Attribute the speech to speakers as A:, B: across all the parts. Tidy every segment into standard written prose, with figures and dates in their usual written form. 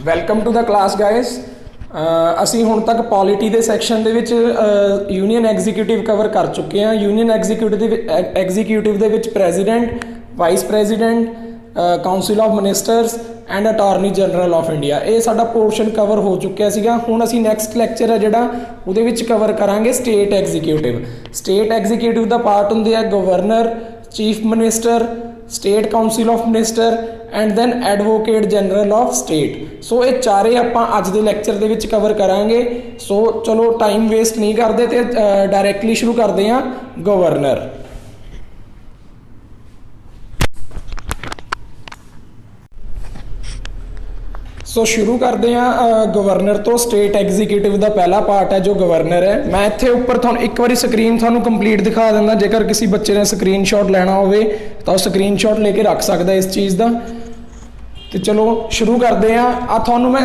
A: Welcome to the class guys. ਅਸੀਂ ਹੁਣ ਤੱਕ ਪੋਲਿਟੀ ਦੇ ਸੈਕਸ਼ਨ ਦੇ ਵਿੱਚ ਯੂਨੀਅਨ ਐਗਜ਼ੀਕਿਊਟਿਵ ਕਵਰ ਕਰ ਚੁੱਕੇ ਹਾਂ। ਯੂਨੀਅਨ ਐਗਜ਼ੀਕਿਊਟਿਵ ਦੇ ਵਿੱਚ president, vice president, council of ministers and attorney general of India, ਇਹ ਸਾਡਾ ਪੋਰਸ਼ਨ ਕਵਰ ਹੋ ਚੁੱਕਿਆ ਸੀਗਾ। ਹੁਣ ਅਸੀਂ ਨੈਕਸਟ ਲੈਕਚਰ ਹੈ ਜਿਹੜਾ ਉਹਦੇ ਵਿੱਚ ਕਵਰ ਕਰਾਂਗੇ ਸਟੇਟ ਐਗਜ਼ੀਕਿਊਟਿਵ। ਸਟੇਟ ਐਗਜ਼ੀਕਿਊਟਿਵ ਦਾ ਪਾਰਟ ਹੁੰਦੇ ਆ governor, chief minister, state council of minister and then advocate general of state. So ਇਹ ਚਾਰੇ ਆਪਾਂ ਅੱਜ ਦੇ ਲੈਕਚਰ ਦੇ ਵਿੱਚ ਕਵਰ ਕਰਾਂਗੇ। ਸੋ ਚਲੋ ਟਾਈਮ ਵੇਸਟ ਨਹੀਂ ਕਰਦੇ ਤੇ ਡਾਇਰੈਕਟਲੀ ਸ਼ੁਰੂ ਕਰਦੇ ਹਾਂ ਗਵਰਨਰ। ਸੋ ਸ਼ੁਰੂ ਕਰਦੇ ਹਾਂ ਗਵਰਨਰ ਤੋਂ। ਸਟੇਟ ਐਗਜ਼ੀਕਿਊਟਿਵ ਦਾ ਪਹਿਲਾ ਪਾਰਟ ਹੈ ਜੋ ਗਵਰਨਰ ਹੈ। ਮੈਂ ਇੱਥੇ ਉੱਪਰ ਤੁਹਾਨੂੰ ਇੱਕ ਵਾਰੀ ਸਕਰੀਨ ਤੁਹਾਨੂੰ ਕੰਪਲੀਟ ਦਿਖਾ ਦਿੰਦਾ। ਜੇਕਰ ਕਿਸੇ ਬੱਚੇ ਨੇ ਸਕਰੀਨਸ਼ਾਟ ਲੈਣਾ ਹੋਵੇ ਤਾਂ ਉਹ ਸਕਰੀਨਸ਼ਾਟ ਲੈ ਕੇ ਰੱਖ ਸਕਦਾ ਇਸ ਚੀਜ਼ ਦਾ। ਤੇ ਚਲੋ ਸ਼ੁਰੂ ਕਰਦੇ ਹਾਂ। ਤੁਹਾਨੂੰ ਮੈਂ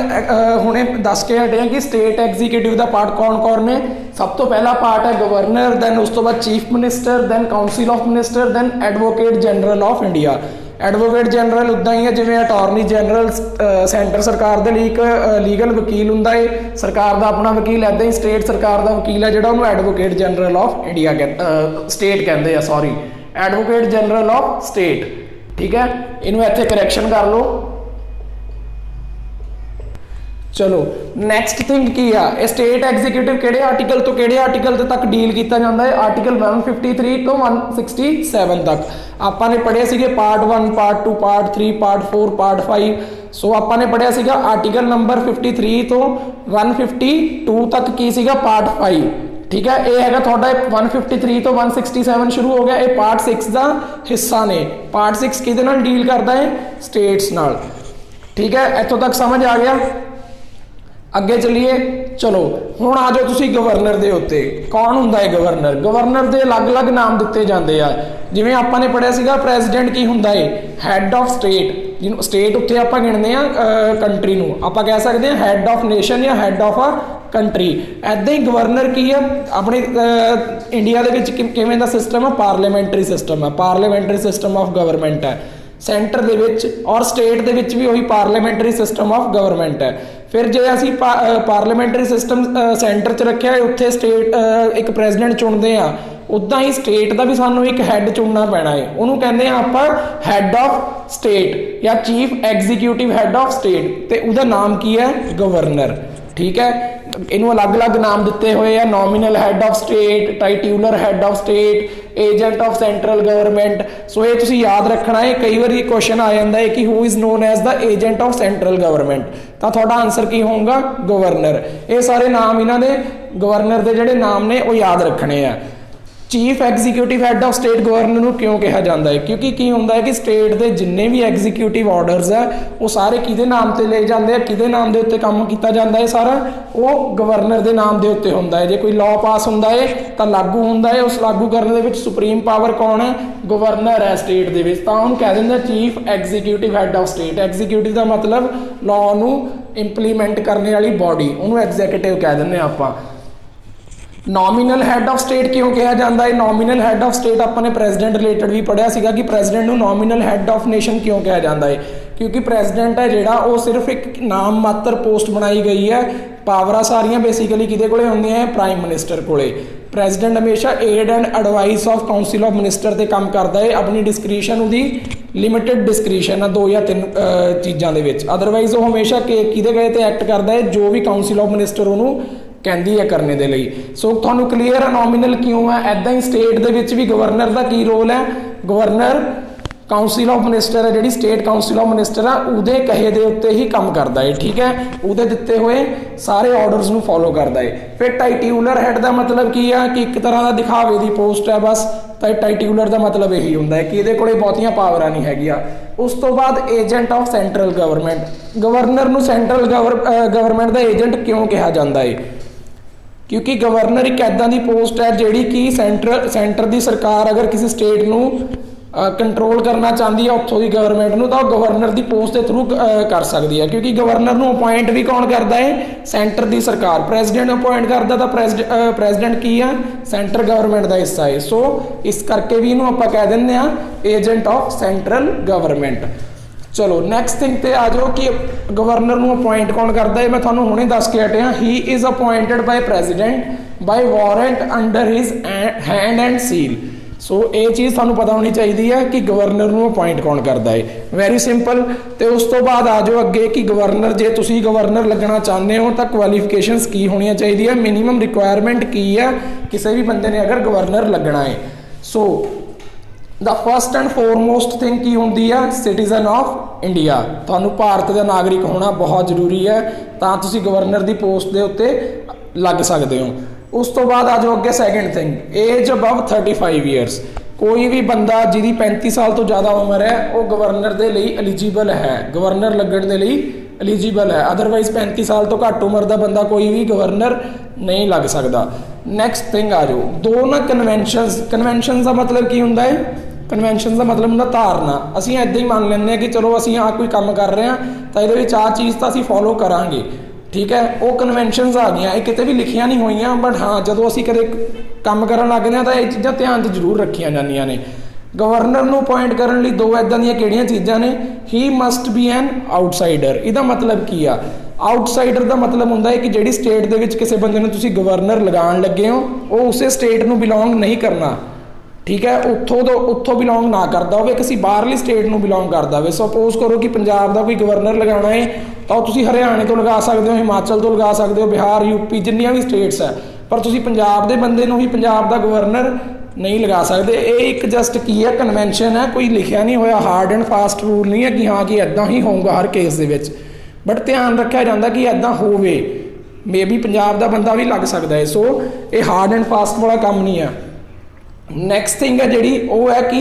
A: ਹੁਣੇ ਦੱਸ ਕੇ ਹਟਿਆ ਕਿ ਸਟੇਟ ਐਗਜ਼ੀਕਿਊਟਿਵ ਦਾ ਪਾਰਟ ਕੌਣ ਨੇ। ਸਭ ਤੋਂ ਪਹਿਲਾ ਪਾਰਟ ਹੈ ਗਵਰਨਰ, ਦੈਨ ਉਸ ਤੋਂ ਬਾਅਦ chief minister, then council of minister, then advocate general of India. Advocate general ਉੱਦਾਂ ਹੀ ਹੈ ਜਿਵੇਂ ਅਟਾਰਨੀ ਜਨਰਲ ਸੈਂਟਰ ਸਰਕਾਰ ਦੇ ਲਈ ਇੱਕ ਲੀਗਲ ਵਕੀਲ ਹੁੰਦਾ ਹੈ, ਸਰਕਾਰ ਦਾ ਆਪਣਾ ਵਕੀਲ। ਇੱਦਾਂ ਹੀ ਸਟੇਟ ਸਰਕਾਰ ਦਾ ਵਕੀਲ ਹੈ ਜਿਹੜਾ ਉਹਨੂੰ advocate general of India state ਕਹਿੰਦੇ ਆ, sorry advocate general of state. ਠੀਕ ਹੈ, ਇਹਨੂੰ ਇੱਥੇ ਕਰੈਕਸ਼ਨ ਕਰ ਲਓ। ਚਲੋ ਨੈਕਸਟ ਥਿੰਗ ਕੀ ਆ, ਇਹ ਸਟੇਟ ਐਗਜ਼ੀਕਿਊਟਿਵ ਕਿਹੜੇ ਆਰਟੀਕਲ ਤੋਂ ਕਿਹੜੇ ਆਰਟੀਕਲ ਤੱਕ ਡੀਲ ਕੀਤਾ ਜਾਂਦਾ ਹੈ। ਆਰਟੀਕਲ 153 ਤੋਂ 167 ਤੱਕ ਆਪਾਂ ਨੇ ਪੜ੍ਹੇ ਸੀਗੇ। Part 1, part 2, part 3, part 4, part 5। ਸੋ ਆਪਾਂ ਨੇ ਪੜ੍ਹਿਆ ਸੀਗਾ ਆਰਟੀਕਲ ਨੰਬਰ 53 ਤੋਂ 152 ਤੱਕ ਕੀ ਸੀਗਾ, ਪਾਰਟ 5। ਠੀਕ ਹੈ, ਇਹ ਹੈਗਾ ਤੁਹਾਡਾ 153 ਤੋਂ 167 ਸ਼ੁਰੂ ਹੋ ਗਿਆ। ਇਹ ਪਾਰਟ 6 ਦਾ ਹਿੱਸਾ ਨੇ। ਪਾਰਟ 6 ਕਿਹਦੇ ਨਾਲ ਡੀਲ ਕਰਦਾ ਹੈ, ਸਟੇਟਸ ਨਾਲ। ਠੀਕ ਹੈ, ਇੱਥੋਂ ਤੱਕ ਸਮਝ ਆ ਗਿਆ। ਅੱਗੇ ਚਲੀਏ। ਚਲੋ ਹੁਣ ਆ ਜਾਓ ਤੁਸੀਂ ਗਵਰਨਰ ਦੇ ਉੱਤੇ। ਕੌਣ ਹੁੰਦਾ ਹੈ ਗਵਰਨਰ? ਗਵਰਨਰ ਦੇ ਅਲੱਗ-ਅਲੱਗ ਨਾਮ ਦਿੱਤੇ ਜਾਂਦੇ ਆ। ਜਿਵੇਂ ਆਪਾਂ ਨੇ ਪੜ੍ਹਿਆ ਸੀਗਾ ਪ੍ਰੈਜ਼ੀਡੈਂਟ ਕੀ ਹੁੰਦਾ ਹੈ, ਹੈਡ ਆਫ ਸਟੇਟ। ਜਿਹਨੂੰ ਸਟੇਟ ਉੱਥੇ ਆਪਾਂ ਗਿਣਦੇ ਆ ਕੰਟਰੀ ਨੂੰ, ਆਪਾਂ ਕਹਿ ਸਕਦੇ ਹਾਂ ਹੈਡ ਆਫ ਨੇਸ਼ਨ ਜਾਂ ਹੈਡ ਆਫ ਅ ਕੰਟਰੀ। ਐਦਾਂ ਹੀ ਗਵਰਨਰ ਕੀ ਆ, ਆਪਣੇ ਇੰਡੀਆ ਦੇ ਵਿੱਚ ਕਿਵੇਂ ਦਾ ਸਿਸਟਮ ਆ, ਪਾਰਲੀਮੈਂਟਰੀ ਸਿਸਟਮ ਆ। ਪਾਰਲੀਮੈਂਟਰੀ ਸਿਸਟਮ ਆਫ ਗਵਰਨਮੈਂਟ ਹੈ ਸੈਂਟਰ ਦੇ ਵਿੱਚ, ਔਰ ਸਟੇਟ ਦੇ ਵਿੱਚ ਵੀ ਉਹੀ ਪਾਰਲੀਮੈਂਟਰੀ ਸਿਸਟਮ ਆਫ ਗਵਰਨਮੈਂਟ ਹੈ। ਫਿਰ ਜੇ ਅਸੀਂ ਪਾਰਲੀਮੈਂਟਰੀ ਸਿਸਟਮ ਸੈਂਟਰ 'ਚ ਰੱਖਿਆ ਹੈ, ਉੱਥੇ ਸਟੇਟ ਇੱਕ ਪ੍ਰੈਜ਼ੀਡੈਂਟ ਚੁਣਦੇ ਆ, ਉੱਦਾਂ ਹੀ ਸਟੇਟ ਦਾ ਵੀ ਸਾਨੂੰ ਇੱਕ ਹੈੱਡ ਚੁਣਨਾ ਪੈਣਾ ਹੈ। ਉਹਨੂੰ ਕਹਿੰਦੇ ਆ ਆਪਾਂ ਹੈੱਡ ਆਫ ਸਟੇਟ ਜਾਂ chief executive head of state, ਤੇ ਉਹਦਾ ਨਾਮ ਕੀ ਹੈ, ਗਵਰਨਰ। ਠੀਕ ਹੈ, ਇਹਨੂੰ ਅਲੱਗ-ਅਲੱਗ ਨਾਮ ਦਿੱਤੇ ਹੋਏ ਆ। Nominal head of state, titular head of state, agent of central government. So ਇਹ ਤੁਸੀਂ ਯਾਦ ਰੱਖਣਾ ਹੈ। ਕਈ ਵਾਰੀ ਕੁਐਸਚਨ ਆ ਜਾਂਦਾ ਹੈ ਕਿ who is non as the agent of central government, ਤਾਂ ਤੁਹਾਡਾ ਆਨਸਰ ਕੀ ਹੋਊਗਾ, ਗਵਰਨਰ। ਇਹ ਸਾਰੇ ਨਾਮ ਇਹਨਾਂ ਦੇ ਗਵਰਨਰ ਦੇ ਜਿਹੜੇ ਨਾਮ ਨੇ ਉਹ ਯਾਦ ਰੱਖਣੇ ਆ। Chief executive head of state governor ਨੂੰ ਕਿਉਂ ਕਿਹਾ ਜਾਂਦਾ ਹੈ? ਕਿਉਂਕਿ ਕੀ ਹੁੰਦਾ ਹੈ ਕਿ ਸਟੇਟ ਦੇ ਜਿੰਨੇ ਵੀ ਐਗਜ਼ੀਕਿਊਟਿਵ ਆਰਡਰਸ ਹੈ ਉਹ ਸਾਰੇ ਕਿਹਦੇ ਨਾਮ ਤੇ ਲਏ ਜਾਂਦੇ ਆ, ਕਿਹਦੇ ਨਾਮ ਦੇ ਉੱਤੇ ਕੰਮ ਕੀਤਾ ਜਾਂਦਾ ਹੈ ਸਾਰਾ, ਉਹ ਗਵਰਨਰ ਦੇ ਨਾਮ ਦੇ ਉੱਤੇ ਹੁੰਦਾ ਹੈ। ਜੇ ਕੋਈ ਲਾਅ ਪਾਸ ਹੁੰਦਾ ਹੈ ਤਾਂ ਲਾਗੂ ਹੁੰਦਾ ਹੈ, ਉਸ ਲਾਗੂ ਕਰਨ ਦੇ ਵਿੱਚ ਸੁਪਰੀਮ ਪਾਵਰ ਕੌਣ ਹੈ, ਗਵਰਨਰ ਹੈ ਸਟੇਟ ਦੇ ਵਿੱਚ, ਤਾਂ ਉਹਨੂੰ ਕਹਿ ਦਿੰਦੇ chief executive head of state. Executive ਦਾ ਮਤਲਬ ਲਾਅ ਨੂੰ ਇੰਪਲੀਮੈਂਟ ਕਰਨ ਵਾਲੀ ਬਾਡੀ, ਉਹਨੂੰ ਐਗਜ਼ੀਕਿਊਟਿਵ ਕਹਿ ਦਿੰਦੇ ਆਪਾਂ। ਨੋਮੀਨਲ ਹੈੱਡ ਆਫ ਸਟੇਟ ਕਿਉਂ ਕਿਹਾ ਜਾਂਦਾ ਹੈ? ਨੋਮੀਨਲ ਹੈੱਡ ਆਫ ਸਟੇਟ ਆਪਾਂ ਨੇ ਪ੍ਰੈਜ਼ੀਡੈਂਟ ਰਿਲੇਟਡ ਵੀ ਪੜ੍ਹਿਆ ਸੀਗਾ ਕਿ ਪ੍ਰੈਜ਼ੀਡੈਂਟ ਨੂੰ ਨੋਮੀਨਲ ਹੈੱਡ ਆਫ ਨੇਸ਼ਨ ਕਿਉਂ ਕਿਹਾ ਜਾਂਦਾ ਹੈ। ਕਿਉਂਕਿ ਪ੍ਰੈਜ਼ੀਡੈਂਟ ਹੈ ਜਿਹੜਾ ਉਹ ਸਿਰਫ ਇੱਕ ਨਾਮ ਮਾਤਰ ਪੋਸਟ ਬਣਾਈ ਗਈ ਹੈ। ਪਾਵਰਾਂ ਸਾਰੀਆਂ ਬੇਸਿਕਲੀ ਕਿਹਦੇ ਕੋਲੇ ਹੁੰਦੀਆਂ ਹੈ, ਪ੍ਰਾਈਮ ਮਿਨਿਸਟਰ ਕੋਲੇ। ਪ੍ਰੈਜ਼ੀਡੈਂਟ ਹਮੇਸ਼ਾ aid and advice of council of minister ਤੇ ਕੰਮ ਕਰਦਾ ਹੈ। ਆਪਣੀ ਡਿਸਕ੍ਰਿਸ਼ਨ ਉਹਦੀ ਲਿਮਿਟਡ ਡਿਸਕ੍ਰਿਸ਼ਨ ਆ 2 ਜਾਂ 3 ਚੀਜ਼ਾਂ ਦੇ ਵਿੱਚ। ਅਦਰਵਾਈਜ਼ ਉਹ ਹਮੇਸ਼ਾ ਕਿਹਦੇ ਕਹੇ ਤੇ ਐਕਟ ਕਰਦਾ ਹੈ, ਜੋ ਵੀ ਕਾਉਂਸਿਲ ਆਫ ਮਿਨਿਸਟਰ ਉਹਨੂੰ ਕਹਿੰਦੀ ਹੈ ਕਰਨੇ ਦੇ ਲਈ। ਸੋ ਤੁਹਾਨੂੰ ਕਲੀਅਰ ਹੈ ਨੋਮੀਨਲ ਕਿਉਂ ਹੈ। ਐਦਾਂ ਹੀ ਸਟੇਟ ਦੇ ਵਿੱਚ ਵੀ ਗਵਰਨਰ ਦਾ ਕੀ ਰੋਲ ਹੈ, ਗਵਰਨਰ ਕਾਉਂਸਿਲ ਆਫ ਮਿਨਿਸਟਰ ਹੈ, ਜਿਹੜੀ ਸਟੇਟ ਕਾਉਂਸਿਲ ਆਫ ਮਿਨਿਸਟਰ ਆ ਉਹਦੇ ਕਹੇ ਦੇ ਉੱਤੇ ਹੀ ਕੰਮ ਕਰਦਾ ਹੈ। ਠੀਕ ਹੈ, ਉਹਦੇ ਦਿੱਤੇ ਹੋਏ ਸਾਰੇ ਆਰਡਰਸ ਨੂੰ ਫੋਲੋ ਕਰਦਾ ਹੈ। ਫਿਰ ਟਾਈਟਿਊਲਰ ਹੈੱਡ ਦਾ ਮਤਲਬ ਕੀ ਆ ਕਿ ਇੱਕ ਤਰ੍ਹਾਂ ਦਾ ਦਿਖਾਵੇ ਦੀ ਪੋਸਟ ਹੈ ਬਸ। ਤਾਂ ਟਾਈਟਿਊਲਰ ਦਾ ਮਤਲਬ ਇਹੀ ਹੁੰਦਾ ਹੈ ਕਿ ਇਹਦੇ ਕੋਲੇ ਬਹੁਤੀਆਂ ਪਾਵਰਾਂ ਨਹੀਂ ਹੈਗੀਆਂ। ਉਸ ਤੋਂ ਬਾਅਦ agent of central government. Governor ਨੂੰ ਸੈਂਟਰਲ ਗਵਰਨਮੈਂਟ ਦਾ ਏਜੰਟ ਕਿਉਂ ਕਿਹਾ ਜਾਂਦਾ ਹੈ? ਕਿਉਂਕਿ ਗਵਰਨਰ ਇੱਕ ਇੱਦਾਂ ਦੀ ਪੋਸਟ ਹੈ ਜਿਹੜੀ ਕਿ ਸੈਂਟਰ ਦੀ ਸਰਕਾਰ ਅਗਰ ਕਿਸੇ ਸਟੇਟ ਨੂੰ ਕੰਟਰੋਲ ਕਰਨਾ ਚਾਹੁੰਦੀ ਹੈ ਉੱਥੋਂ ਦੀ ਗਵਰਨਮੈਂਟ ਨੂੰ, ਤਾਂ ਉਹ ਗਵਰਨਰ ਦੀ ਪੋਸਟ ਦੇ ਥਰੂ ਕਰ ਸਕਦੀ ਹੈ। ਕਿਉਂਕਿ ਗਵਰਨਰ ਨੂੰ ਅਪੁਆਇੰਟ ਵੀ ਕੌਣ ਕਰਦਾ ਹੈ, ਸੈਂਟਰ ਦੀ ਸਰਕਾਰ। ਪ੍ਰੈਜ਼ੀਡੈਂਟ ਅਪੁਆਇੰਟ ਕਰਦਾ ਤਾਂ ਪ੍ਰੈਜ਼ੀਡੈਂਟ ਕੀ ਆ, ਸੈਂਟਰ ਗਵਰਨਮੈਂਟ ਦਾ ਹਿੱਸਾ ਹੈ। ਸੋ ਇਸ ਕਰਕੇ ਵੀ ਇਹਨੂੰ ਆਪਾਂ ਕਹਿ ਦਿੰਦੇ ਹਾਂ ਏਜੰਟ ਆਫ ਸੈਂਟਰਲ ਗਵਰਨਮੈਂਟ। चलो नैक्सट थिंग ते आ जाओ कि गवर्नर ਨੂੰ अपॉइंट कौन करता है। मैं ਤੁਹਾਨੂੰ ਹੁਣੇ ਦੱਸ ਕੇ ਹਟਿਆ he is appointed by president by warrant under his hand and seal. So ये चीज़ ਤੁਹਾਨੂੰ पता होनी चाहिए है कि गवर्नर ਨੂੰ अपॉइंट कौन करता है। Very simple. तो उस तो बाद आ जाओ अगे कि गवर्नर जे तुसी गवर्नर लगना चाहते हो तो क्वालिफिकेशनस की होनी चाहिए, मिनीमम रिक्वायरमेंट की है किसी भी बंदे ने अगर गवर्नर लगना है। So the first and foremost thing की होंगी है सिटीजन ऑफ इंडिया। तुहानू भारत का नागरिक होना बहुत जरूरी है तो तुसी गवर्नर की पोस्ट के उत्ते लग सकते हो। उस तो बाद आ जाओ अगे second thing age above 35 years. कोई भी बंदा जिहदी 35 साल तो ज़्यादा उम्र है वो गवर्नर के लिए एलिजिबल है, गवर्नर लगन के लिए एलिजिबल है। अदरवाइज 35 साल तो घੱਟ उम्र का बंदा कोई भी गवर्नर नहीं लग सकता। नैक्सट थिंग आ जाओ दो ना कन्वेंशनस का मतलब की होंदा है। कन्वेंशन का मतलब होंदा धारना। असीं इदां ही मान लैंदे कि चलो असीं आ कोई काम कर रहे हैं तो ये आ चीज़ तो असीं फॉलो करांगे, ठीक है। वो कन्वेंशनस आ गई, ये किते भी लिखिया नहीं हुई, बट हाँ जो असीं कदे काम करन लग जां तो ये चीज़ां ध्यान च जरूर रखिया जांदियां ने। गवर्नर नूं अपॉइंट करन लई दो इदां दीयां किहड़ियां चीज़ां ने। He must be an outsider. इहदा मतलब की आ आउटसाइडर का मतलब होंदा है कि जिहड़ी स्टेट दे विच किसी बंदे नूं तुसीं गवर्नर लगाउण लगे हो वो उसे स्टेट नूं बिलोंग नहीं करना, ठीक है। उत्थों बिलोंग ना करता हो, किसी बाहरली स्टेट में बिलोंग करता हो। सपोज करो कि पंजाब का कोई गवर्नर लगाना है तो तुसीं हरियाणे तो लगा सकते हो, हिमाचल तो लगा सकते हो, बिहार यूपी जिन्नियां भी स्टेट्स है, पर तुसीं पंजाब के बंदे नूं ही पंजाब का गवर्नर नहीं लगा सकते। ये एक जस्ट की है कन्वेंशन है, कोई लिखिया नहीं होया, हार्ड एंड फास्ट रूल नहीं है कि हाँ कि इदां ही होगा हर केस दे विच, बट ध्यान रखा जाता कि इदां होवे। मे बी पंजाब का बंदा भी लग सकता है। सो ये हार्ड एंड फास्ट वाला काम नहीं है। नैक्सट थिंग है जी वो है कि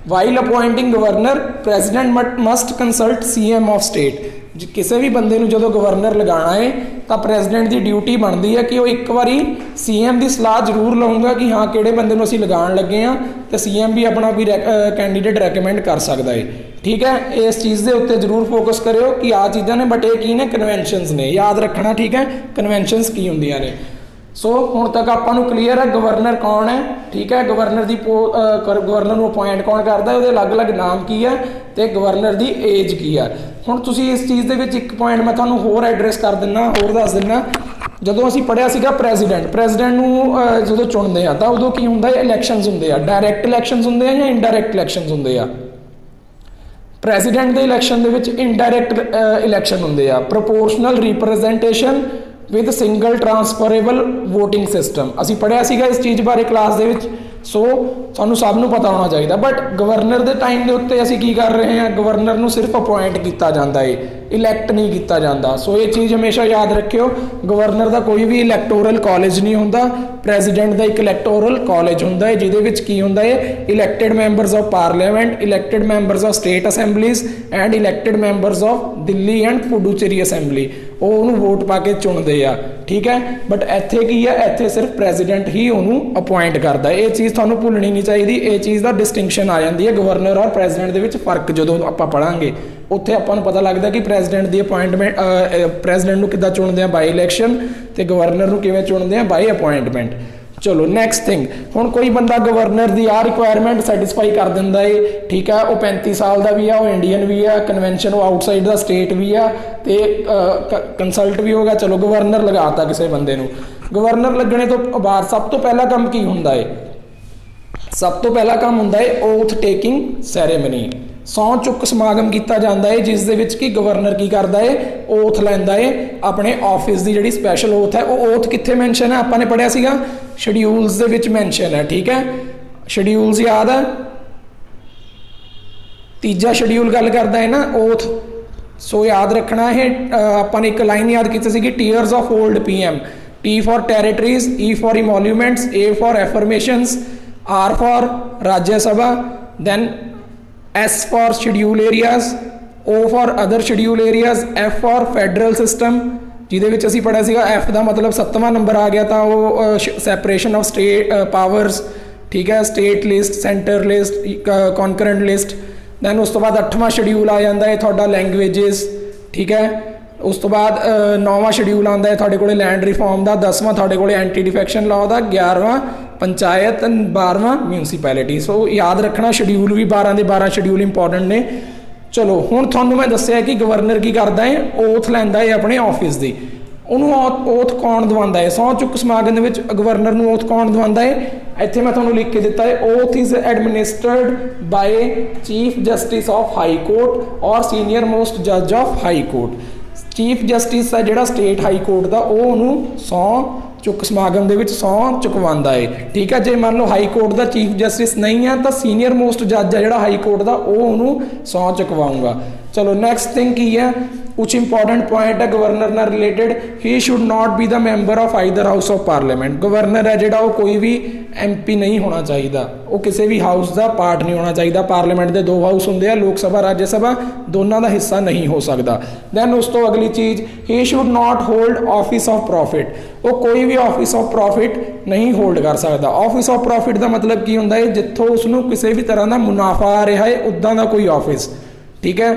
A: while appointing governor president must consult CM of state. किसी भी बंदे जो गवर्नर लगाना है तो प्रेजिडेंट की ड्यूटी बनती है कि वो एक बार CM की सलाह जरूर लऊँगा कि हाँ किहड़े बंदे नूं असीं लगाण लगे हाँ, तो CM भी अपना कोई कैंडीडेट रैकमेंड कर सकता है, ठीक है। इस चीज़ के उत्ते जरूर फोकस करो कि आ चीज़ां ने, बट ये की ने कन्वेंशनस ने, याद रखना, ठीक है। कन्वेंशनस की होंदियां ने। सो हुण तक आपां नूं क्लीयर है गवर्नर कौन है, ठीक है। गवर्नर की गवर्नर नूं अपॉइंट कौन करता है, उहदे अलग अलग नाम की है तो गवर्नर की एज की है। हुण तुसीं इस चीज़ दे विच एक पॉइंट मैं तुहानूं होर एड्रैस कर दिना, होर दस दिना। जदों असीं पढ़िया सीगा प्रेजिडेंट नूं जदों चुणदे आ तां उदों की हुंदा है, इलैक्शनस हुंदे आ। डायरैक्ट इलैक्शनस हुंदे आ जां इनडायरैक्ट इलैक्शनस हुंदे आ। प्रेजिडेंट के इलैक्शन दे विच इनडायरैक्ट इलैक्शन हुंदे आ। Proportional representation with single transferable voting system असी पढ़िया सीगा इस चीज़ बारे क्लास दे विच। सो सानू सब नूं पता होना चाहिए। बट गवर्नर के टाइम के उत्ते असी की कर रहे हैं, गवर्नर नूं सिर्फ अपॉइंट किया जाता है, इलैक्ट नहीं किया जाता। सो ये चीज़ हमेशा याद रखियो, गवर्नर का कोई भी इलैक्टोरल कॉलेज नहीं होंदा, प्रेजिडेंट का एक इलैक्टोरल कॉलेज होंदा है जिहदे विच की होंदा है elected members of parliament, elected members of state assemblies and elected members of Delhi and Puducherry assembly. वो उन्होंने वोट पा के चुनते हैं, ठीक है। बट इत्थे की है, इत्थे सिर्फ प्रेजिडेंट ही उन्होंने अपॉइंट करता है। ये चीज़ थानू भुलनी नहीं चाहिए। ये चीज़ का डिस्टिंक्शन आ जाती है गवर्नर और प्रेजिडेंट के विच फर्क जो आप पढ़ांगे उत्थे आपां नूं पता लगता कि प्रेजिडेंट की अपॉइंटमेंट प्रेजिडेंट नूं किद्दां चुनदे आ बाई इलैक्शन ते गवर्नर नूं किवें चुनदे आ बाई अपॉइंटमेंट। चलो नैक्सट थिंग, हुण कोई बंदा गवर्नर की आ रिक्वायरमेंट सैटिस्फाई कर दिंदा है, ठीक है। वो 35 साल का भी है, वो इंडियन भी है, कन्वेंशन वो आउटसाइड द स्टेट भी है, तो कंसल्ट भी होगा। चलो गवर्नर लगाता किसी बंदे नूं। गवर्नर लगने तो बाद सब तो पहला काम की हुंदा है, सब तो पहला काम हुंदा है ओथ टेकिंग सैरेमनी। सौं चुक समागम किया जाता है जिस दे विच कि गवर्नर की करता है, ओथ लैंदा है अपने ऑफिस की जिहड़ी स्पैशल ओथ है। वो ओथ कित्थे मैंशन है, आपां ने पढ़िया सीगा शेड्यूल्स दे विच मैंशन है, ठीक है। शेड्यूल्स याद है, तीजा शेड्यूल गल करता है ना ओथ। सो याद रखना है, आपां ने एक लाइन याद की सी tears of old PM, T for territories, E for emoluments, A for affirmations, R for Rajya Sabha, then S for schedule areas, O for other schedule areas, F for federal system जिहदे विच असीं पढ़िया सीगा F का मतलब 7वां नंबर आ गया था वो सैपरेशन ऑफ स्टेट पावर्स, ठीक है। State list, centre list, concurrent list. Then उस तो बाद 8वां शेड्यूल आ जाता है थोड़ा लैंग्वेजेस, ठीक है। उस तो बाद 9वां शेड्यूल आता है थोड़े को लैंड रिफॉर्म का, 10वां थोड़े को एंटी डिफेक्शन लॉ का, 11वां पंचायत, 12वां म्यूनसिपैलिटी। सो याद रखना शेड्यूल भी 12 के 12 शेड्यूल इंपॉर्टेंट ने। चलो हुण तुहानूं मैं दस्सिया कि गवर्नर की करदा है, ओथ लैंदा है अपने ऑफिस की। उन्होंने ओथ कौन दवांदा है? सौं चुक समागम दे विच गवर्नर नूं ओथ कौन दवांदा है? इत्थे मैं तुहानूं लिख के दिता है, oath is administered by chief justice of high court और सीनियर मोस्ट जज of high court. Chief justice है जिहड़ा स्टेट हाई कोर्ट का, वो उन्होंने सौं चुक समागम दे विच सौं चुकवांदा है। ठीक है, जे मान लो हाई कोर्ट का चीफ जस्टिस नहीं है तो सीनियर मोस्ट जज है जिहड़ा हाई कोर्ट का, वो उन्होंने सौं चुकवाऊंगा। चलो नैक्सट थिंग की है, कुछ इंपॉर्टेंट पॉइंट है गवर्नर नाल related. He should not be the member of either house of parliament. Governor है जिहड़ा वो कोई भी MP नहीं होना चाहिए, वो किसी भी हाउस का पार्ट नहीं होना चाहिए। पार्लीमेंट के 2 हाउस होंगे, लोक सभा राज्य सभा, दोनों का हिस्सा नहीं हो सकता। दैन उस तो अगली चीज़, he should not hold office of profit. वो कोई भी ऑफिस ऑफ प्रॉफिट नहीं होल्ड कर सकता। ऑफिस ऑफ प्रॉफिट का मतलब की होंदा है, जिथों उसनों किसी भी तरह का मुनाफा आ रहा है उदा का कोई ऑफिस। ठीक है,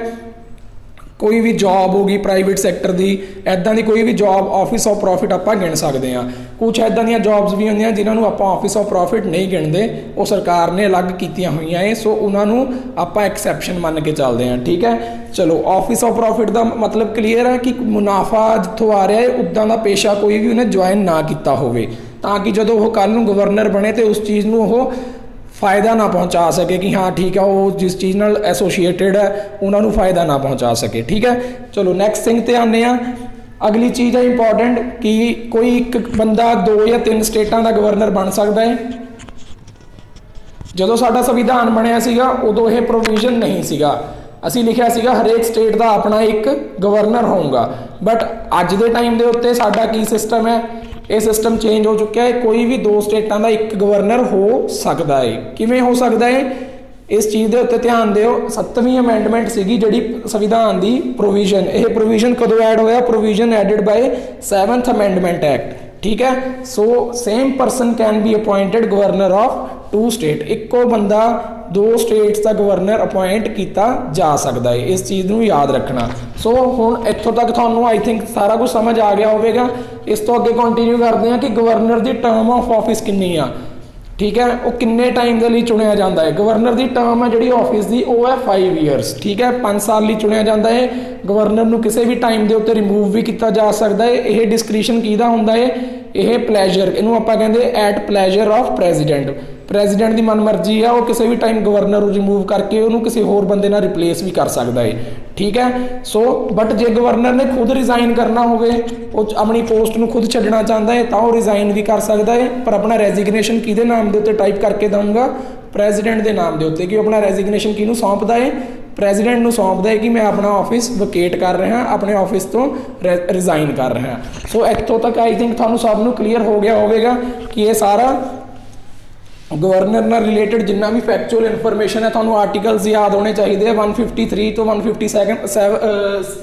A: कोई भी जॉब होगी प्राइवेट सैक्टर की, इदां की कोई भी जॉब ऑफिस ऑफ प्रॉफिट आप गिन सकते हैं। कुछ इदां दी जॉब्स भी होंदियां जिन्होंने आप ऑफिस ऑफ प्रॉफिट नहीं गिनते, वो सरकार ने अलग कीतियां हुई है, सो उन्होंने आप एक्सैप्शन मान के चलते हैं। ठीक है, चलो ऑफिस ऑफ प्रॉफिट का मतलब क्लीयर है कि मुनाफा जितों आ रहा है उदा का पेशा कोई भी उन्हें ज्वाइन ना किया होवे, ताकि जो वो कल नूं गवर्नर बने तो उस चीज़ नूं वो फायदा ना पहुंचा सके कि हाँ ठीक है वो जिस चीज़ नाल एसोसीएटेड है उन्होंने फायदा ना पहुंचा सके। ठीक है, चलो नैक्सट थिंग ते आने आ। अगली चीज़ है इंपॉर्टेंट कि कोई एक बंदा 2 या 3 स्टेटां का गवर्नर बन सकता है। जदों साडा संविधान बनिया सीगा उदों यह प्रोविजन नहीं सीगा, असी लिखिया सीगा हरेक स्टेट का अपना एक गवर्नर होगा। बट अज के टाइम के उत्ते साडा की सिस्टम है, ये सिस्टम चेंज हो चुका है। कोई भी 2 स्टेटां का एक गवर्नर हो सकता है। किवें हो सकता है, इस चीज़ के उत्ते ध्यान दिओ। 7वीं अमेंडमेंट सीगी जिहड़ी संविधान की प्रोविजन, यह प्रोविजन कदों ऐड होया? Provision added by 7th amendment act. ठीक है, so same person can be appointed governor of 2 state. इक्को बंदा 2 स्टेट्स का गवर्नर अपॉइंट किया जा सकता है, इस चीज़ को याद रखना। सो हुण इत्थों तक तुहानूं आई थिंक सारा कुछ समझ आ गया होगा। इस तो अगे कंटिन्यू करते हैं कि गवर्नर की टर्म ऑफ ऑफिस कितनी आ। ठीक है, वो किन्ने टाइम के लिए चुनिया जाता है? गवर्नर की टर्म है जी ऑफिस की, वो है 5 ईयर्स। ठीक है, 5 साल लिए चुनिया जाता है। गवर्नर को किसी भी टाइम के उत्ते रिमूव भी किया जा सकता है। यह डिस्क्रिशन किहदा हुंदा है? यह प्लैजर, इनू आपां कहंदे एट प्लैजर ऑफ प्रेजिडेंट। प्रेजिडेंट की मन मर्जी है, वो किसी भी टाइम गवर्नर रिमूव करके उन्होंने किसी होर बंदे नाल रिप्लेस भी कर सकता है। ठीक है, सो बट जे गवर्नर ने खुद रिजाइन करना हो, अपनी पोस्ट को खुद छड्डना चाहता है तो रिजाइन भी कर सकता है, पर अपना रेजिग्नेशन किहदे नाम के उत्ते टाइप करके दूंगा? प्रेजिडेंट के नाम के उत्ते। कि अपना रेजिग्नेशन किहनूं सौंपदा है? प्रेजिडेंट को सौंपदा है कि मैं अपना ऑफिस वकेट कर रहा, अपने ऑफिस तो रिजाइन कर रहा। सो इत्थों तक आई थिंक तुहानूं सबनूं क्लीयर हो गया होगा कि ये सारा गवर्नर नाल रिलेटेड जिन्ना भी फैक्चुअल इन्फॉर्मेशन है तुहानूं आर्टिकल्स याद होने चाहिए। 153 तो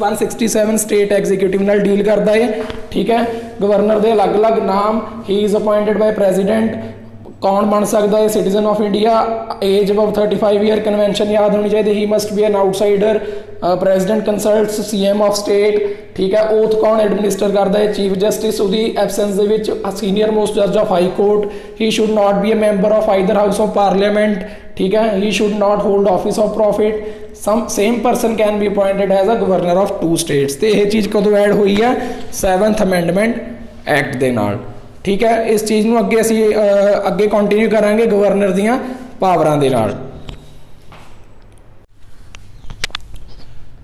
A: 167 स्टेट एग्जीक्यूटिव नाल डील करता है। ठीक है, गवर्नर के अलग अलग नाम, he is appointed by president, कौन बन सकता है? Citizen of India, age above 35 year, convention याद होनी चाहिए, he must be an outsider, president consults CM of state. ठीक है, ओथ कौन एडमिनिस्टर करता है? Chief justice. उसकी absence the which senior most जज of high court. He should not be a member of either house of parliament. ठीक है, he should not hold office of profit. Same person can be appointed as a governor of 2 states. तो यह चीज़ कदों add हुई है? 7th amendment act they नाल। ठीक है, इस चीज़ में अगे असी अगे कंटिन्यू करांगे गवर्नर दियां पावरां दे नाल।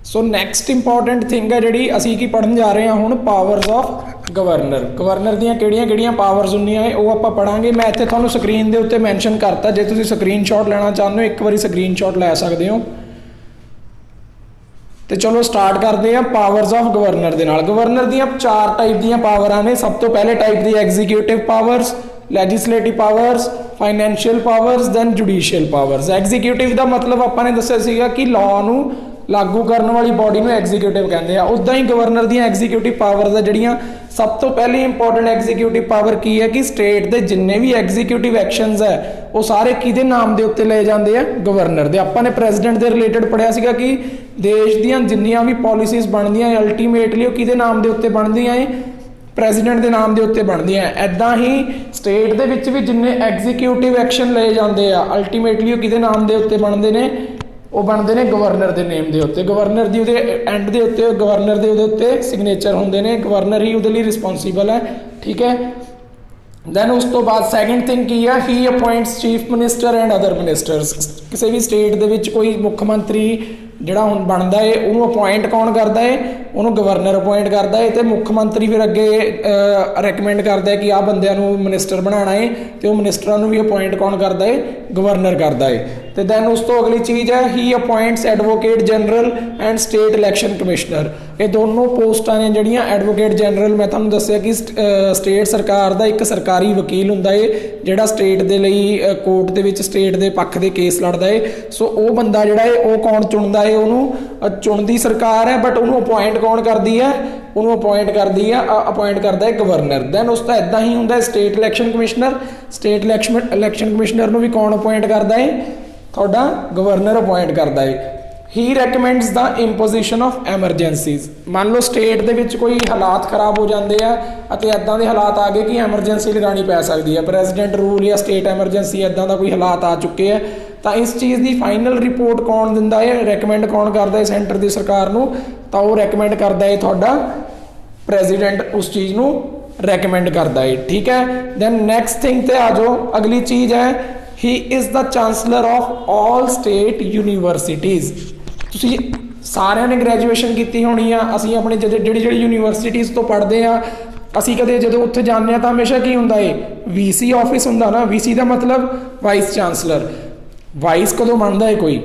A: सो नैक्सट इंपॉर्टेंट थिंग है जी असी की पढ़न जा रहे हैं हुण, पावर्स ऑफ गवर्नर। गवर्नर दियां किहड़ियां पावर्स हुंदियां है वो आपां पढ़ांगे। मैं इत्थे तुहानूं स्क्रीन दे उत्ते मैंशन करता, जे तुसीं स्क्रीनशॉट लेना चाहते हो एक बारी स्क्रीनशॉट लै सकदे हो। तो चलो स्टार्ट करते हैं पावर्स ऑफ गवर्नर दे नाल। गवर्नर दियां 4 टाइप दियां पावरां ने। सब तो पहले type the executive powers, legislative powers, financial powers, then judicial powers. Executive का मतलब आपां ने दस्सिया सीगा कि लॉ नूं लागू करने वाली बॉडी में एग्जीक्यूटिव कहते हैं। उदा ही गवर्नर दियां एग्जीक्यूटिव पावर्स है जिहड़ियां, सब तो पहली इंपॉर्टेंट एग्जीक्यूटिव पावर की है कि स्टेट के जिन्ने भी एग्जीक्यूटिव एक्शनस है वो सारे किहदे नाम के उत्ते ले जाते हैं? गवर्नर दे। आपां ने प्रेजिडेंट के रिलेटेड पढ़िया सीगा कि देश दियां जिन्नियां भी पॉलिसीज बनदियां अल्टीमेटली वो किहदे नाम के उत्ते बनदियां है? प्रेजिडेंट के नाम के उत्ते बनदियां। ऐदां ही स्टेट दे विच भी जिन्ने एग्जीक्यूटिव एक्शन ले जाते हैं अल्टीमेटली वो किहदे नाम के उत्ते बनते हैं? ਉਹ ਬਣਦੇ ਨੇ ਗਵਰਨਰ ਦੇ ਨੇਮ ਦੇ ਉੱਤੇ। ਗਵਰਨਰ ਦੀ ਉਹਦੇ ਐਂਡ ਦੇ ਉੱਤੇ ਗਵਰਨਰ ਦੇ ਉਹਦੇ ਉੱਤੇ ਸਿਗਨੇਚਰ ਹੁੰਦੇ ਨੇ, ਗਵਰਨਰ ਹੀ ਉਹਦੇ ਲਈ ਰਿਸਪੌਂਸੀਬਲ ਹੈ, ਠੀਕ ਹੈ। ਦੈਨ ਉਸ ਤੋਂ ਬਾਅਦ ਸੈਕਿੰਡ ਥਿੰਗ ਕੀ ਆ, he appoints chief minister and other ministers. ਕਿਸੇ ਵੀ ਸਟੇਟ ਦੇ ਵਿੱਚ ਕੋਈ ਮੁੱਖ ਮੰਤਰੀ ਜਿਹੜਾ ਹੁਣ ਬਣਦਾ ਹੈ ਉਹਨੂੰ ਅਪਾਇੰਟ ਕੌਣ ਕਰਦਾ ਹੈ, ਉਹਨੂੰ ਗਵਰਨਰ ਅਪਾਇੰਟ ਕਰਦਾ ਹੈ, ਤੇ ਮੁੱਖ ਮੰਤਰੀ ਫਿਰ ਅੱਗੇ ਰეკਮੈਂਡ ਕਰਦਾ ਹੈ ਕਿ ਆਹ ਬੰਦਿਆਂ ਨੂੰ ਮਿਨਿਸਟਰ ਬਣਾਉਣਾ ਹੈ, ਤੇ ਉਹ ਮਿਨਿਸਟਰਾਂ ਨੂੰ ਵੀ ਅਪਾਇੰਟ ਕੌਣ ਕਰਦਾ ਹੈ, ਗਵਰਨਰ ਕਰਦਾ ਹੈ। ਤੇ ਦੈਨ ਉਸ ਤੋਂ ਅਗਲੀ ਚੀਜ਼ ਹੈ he appoints advocate general and state election commissioner. ਇਹ ਦੋਨੋਂ ਪੋਸਟਾਂ ਨੇ ਜਿਹੜੀਆਂ, ਐਡਵੋਕੇਟ ਜਨਰਲ ਮੈਂ ਤੁਹਾਨੂੰ ਦੱਸਿਆ ਕਿ ਸਟੇਟ ਸਰਕਾਰ ਦਾ ਇੱਕ ਸਰਕਾਰੀ ਵਕੀਲ ਹੁੰਦਾ ਹੈ ਜਿਹੜਾ ਸਟੇਟ ਦੇ ਲਈ ਕੋਰਟ ਦੇ ਵਿੱਚ ਸਟੇਟ ਦੇ ਪੱਖ ਦੇ ਕੇਸ ਲੜਦਾ ਹੈ। ਸੋ ਉਹ ਬੰਦਾ ਜਿਹੜਾ ਹੈ ਉਹ ਕੌਣ ਚੁਣਦਾ ਹੈ, ਉਹਨੂੰ ਚੁਣਦੀ ਸਰਕਾਰ ਹੈ, ਬਟ ਉਹਨੂੰ ਅਪਾਇੰਟ ਕੌਣ ਕਰਦੀ ਹੈ, ਉਹਨੂੰ ਅਪਾਇੰਟ ਕਰਦਾ ਹੈ ਗਵਰਨਰ। ਦੈਨ ਉਸ ਦਾ ਇੱਦਾਂ ਹੀ ਹੁੰਦਾ state election commissioner. State election commissioner ਨੂੰ ਵੀ ਕੌਣ ਅਪਾਇੰਟ ਕਰਦਾ ਹੈ, ਤੁਹਾਡਾ ਗਵਰਨਰ ਅਪਾਇੰਟ ਕਰਦਾ ਹੈ। ਹੀ ਰეკਮੈਂਡਸ ਦਾ ਇੰਪੋਜੀਸ਼ਨ ਆਫ ਐਮਰਜੈਂਸੀਜ਼। ਮੰਨ ਲਓ ਸਟੇਟ ਦੇ ਵਿੱਚ ਕੋਈ ਹਾਲਾਤ ਖਰਾਬ ਹੋ ਜਾਂਦੇ ਆ ਅਤੇ ਇੱਦਾਂ ਦੇ ਹਾਲਾਤ ਆ ਗਏ ਕਿ ਐਮਰਜੈਂਸੀ ਲਗਾਉਣੀ ਪੈ ਸਕਦੀ ਹੈ, ਪ੍ਰੈਜ਼ੀਡੈਂਟ ਰੂਲ ਜਾਂ ਸਟੇਟ ਐਮਰਜੈਂਸੀ ਇੱਦਾਂ ਦਾ ਕੋਈ ਹਾਲਾਤ ਆ ਚੁੱਕੇ ਆ, ਤਾਂ ਇਸ ਚੀਜ਼ ਦੀ ਫਾਈਨਲ ਰਿਪੋਰਟ ਕੌਣ ਦਿੰਦਾ ਹੈ, ਰეკਮੈਂਡ ਕੌਣ ਕਰਦਾ ਹੈ ਸੈਂਟਰ ਦੀ ਸਰਕਾਰ ਨੂੰ, ਤਾਂ ਉਹ ਰეკਮੈਂਡ ਕਰਦਾ ਹੈ ਤੁਹਾਡਾ ਪ੍ਰੈਜ਼ੀਡੈਂਟ, ਉਸ ਚੀਜ਼ ਨੂੰ ਰეკਮੈਂਡ ਕਰਦਾ ਹੈ, ਠੀਕ ਹੈ। ਦੈਨ ਨੈਕਸਟ ਥਿੰਗ ਤੇ ਆ ਜਾਓ, ਅਗਲੀ ਚੀਜ਼ ਹੈ ਹੀ is the chancellor of all state universities. ਤੁਸੀਂ ਸਾਰਿਆਂ ਨੇ ਗ੍ਰੈਜੂਏਸ਼ਨ ਕੀਤੀ ਹੋਣੀ ਆ, ਅਸੀਂ ਆਪਣੇ ਜਿਹੜੀ ਯੂਨੀਵਰਸਿਟੀਜ਼ ਤੋਂ ਪੜ੍ਹਦੇ ਆ, ਅਸੀਂ ਕਦੇ ਜਦੋਂ ਉੱਥੇ ਜਾਂਦੇ ਹਾਂ ਤਾਂ ਹਮੇਸ਼ਾ ਕੀ ਹੁੰਦਾ ਹੈ, VC ਆਫਿਸ ਹੁੰਦਾ ਨਾ। VC ਦਾ ਮਤਲਬ ਵਾਈਸ ਚਾਂਸਲਰ। ਵਾਈਸ ਕਦੋਂ ਬਣਦਾ ਹੈ ਕੋਈ,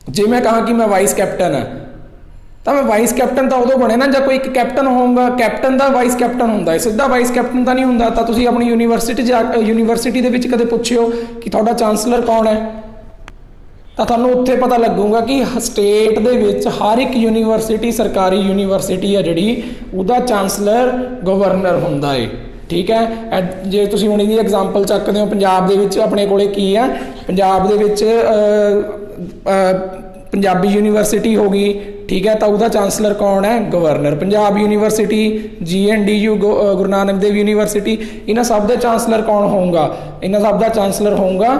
A: ਜੇ ਮੈਂ ਕਹਾਂ ਕਿ ਮੈਂ ਵਾਈਸ ਕੈਪਟਨ ਹਾਂ ਤਾਂ ਮੈਂ ਵਾਈਸ ਕੈਪਟਨ ਤਾਂ ਉਦੋਂ ਬਣੇ ਨਾ ਜਾਂ ਕੋਈ ਇੱਕ ਕੈਪਟਨ ਹੋਊਗਾ, ਕੈਪਟਨ ਦਾ ਵਾਈਸ ਕੈਪਟਨ ਹੁੰਦਾ ਹੈ, ਸਿੱਧਾ ਵਾਈਸ ਕੈਪਟਨ ਤਾਂ ਨਹੀਂ ਹੁੰਦਾ। ਤਾਂ ਤੁਸੀਂ ਆਪਣੀ ਯੂਨੀਵਰਸਿਟੀ ਦੇ ਵਿੱਚ ਕਦੇ ਪੁੱਛਿਓ ਕਿ ਤੁਹਾਡਾ ਚਾਂਸਲਰ ਕੌਣ ਹੈ, ਤਾਂ ਤੁਹਾਨੂੰ ਉੱਥੇ ਪਤਾ ਲੱਗੂਗਾ ਕਿ ਸਟੇਟ ਦੇ ਵਿੱਚ ਹਰ ਇੱਕ ਯੂਨੀਵਰਸਿਟੀ, ਸਰਕਾਰੀ ਯੂਨੀਵਰਸਿਟੀ ਹੈ ਜਿਹੜੀ, ਉਹਦਾ ਚਾਂਸਲਰ ਗਵਰਨਰ ਹੁੰਦਾ ਹੈ, ਠੀਕ ਹੈ। ਜੇ ਤੁਸੀਂ ਹੁਣ ਇਹਦੀ ਐਗਜ਼ਾਮਪਲ ਚੱਕਦੇ ਹੋ, ਪੰਜਾਬ ਦੇ ਵਿੱਚ ਆਪਣੇ ਕੋਲੇ ਕੀ ਆ, ਪੰਜਾਬ ਦੇ ਵਿੱਚ ਪੰਜਾਬੀ ਯੂਨੀਵਰਸਿਟੀ ਹੋ ਗਈ, ਠੀਕ ਹੈ, ਤਾਂ ਉਹਦਾ ਚਾਂਸਲਰ ਕੌਣ ਹੈ, governor. Punjab university, GNDU Guru Nanak Dev university, ਇਹਨਾਂ ਸਭ ਦੇ ਚਾਂਸਲਰ ਕੌਣ ਹੋਊਗਾ, ਇਹਨਾਂ ਸਭ ਦਾ ਚਾਂਸਲਰ ਹੋਊਗਾ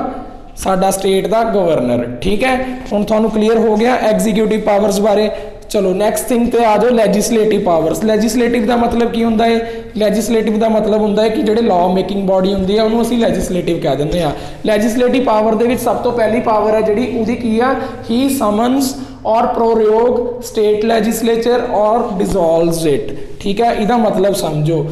A: ਸਾਡਾ ਸਟੇਟ ਦਾ ਗਵਰਨਰ, ਠੀਕ ਹੈ। ਹੁਣ ਤੁਹਾਨੂੰ ਕਲੀਅਰ ਹੋ ਗਿਆ ਐਗਜ਼ੀਕਿਊਟਿਵ ਪਾਵਰਸ ਬਾਰੇ। ਚਲੋ ਨੈਕਸਟ ਥਿੰਗ ਤੇ ਆ ਜਾਓ, ਲੈਜਿਸਲੇਟਿਵ ਪਾਵਰਸ। ਲੈਜਿਸਲੇਟਿਵ ਦਾ ਮਤਲਬ ਕੀ ਹੁੰਦਾ ਹੈ, ਲੈਜਿਸਲੇਟਿਵ ਦਾ ਮਤਲਬ ਹੁੰਦਾ ਹੈ ਕਿ ਜਿਹੜੇ ਲਾਅ ਮੇਕਿੰਗ ਬਾਡੀ ਹੁੰਦੀ ਹੈ ਉਹਨੂੰ ਅਸੀਂ ਲੈਜਿਸਲੇਟਿਵ ਕਹਿ ਦਿੰਦੇ ਹਾਂ। ਲੈਜਿਸਲੇਟਿਵ ਪਾਵਰ ਦੇ ਵਿੱਚ ਸਭ ਤੋਂ ਪਹਿਲੀ ਪਾਵਰ ਹੈ ਜਿਹੜੀ, ਉਹਦੀ ਕੀ ਆ, ਹੀ ਸਮਨਸ ਔਰ ਪ੍ਰੋਰੋਗ ਸਟੇਟ ਲੈਜਿਸਲੇਚਰ ਔਰ ਡਿਸੋਲਵਸ ਇਟ, ਠੀਕ ਹੈ। ਇਹਦਾ ਮਤਲਬ ਸਮਝੋ,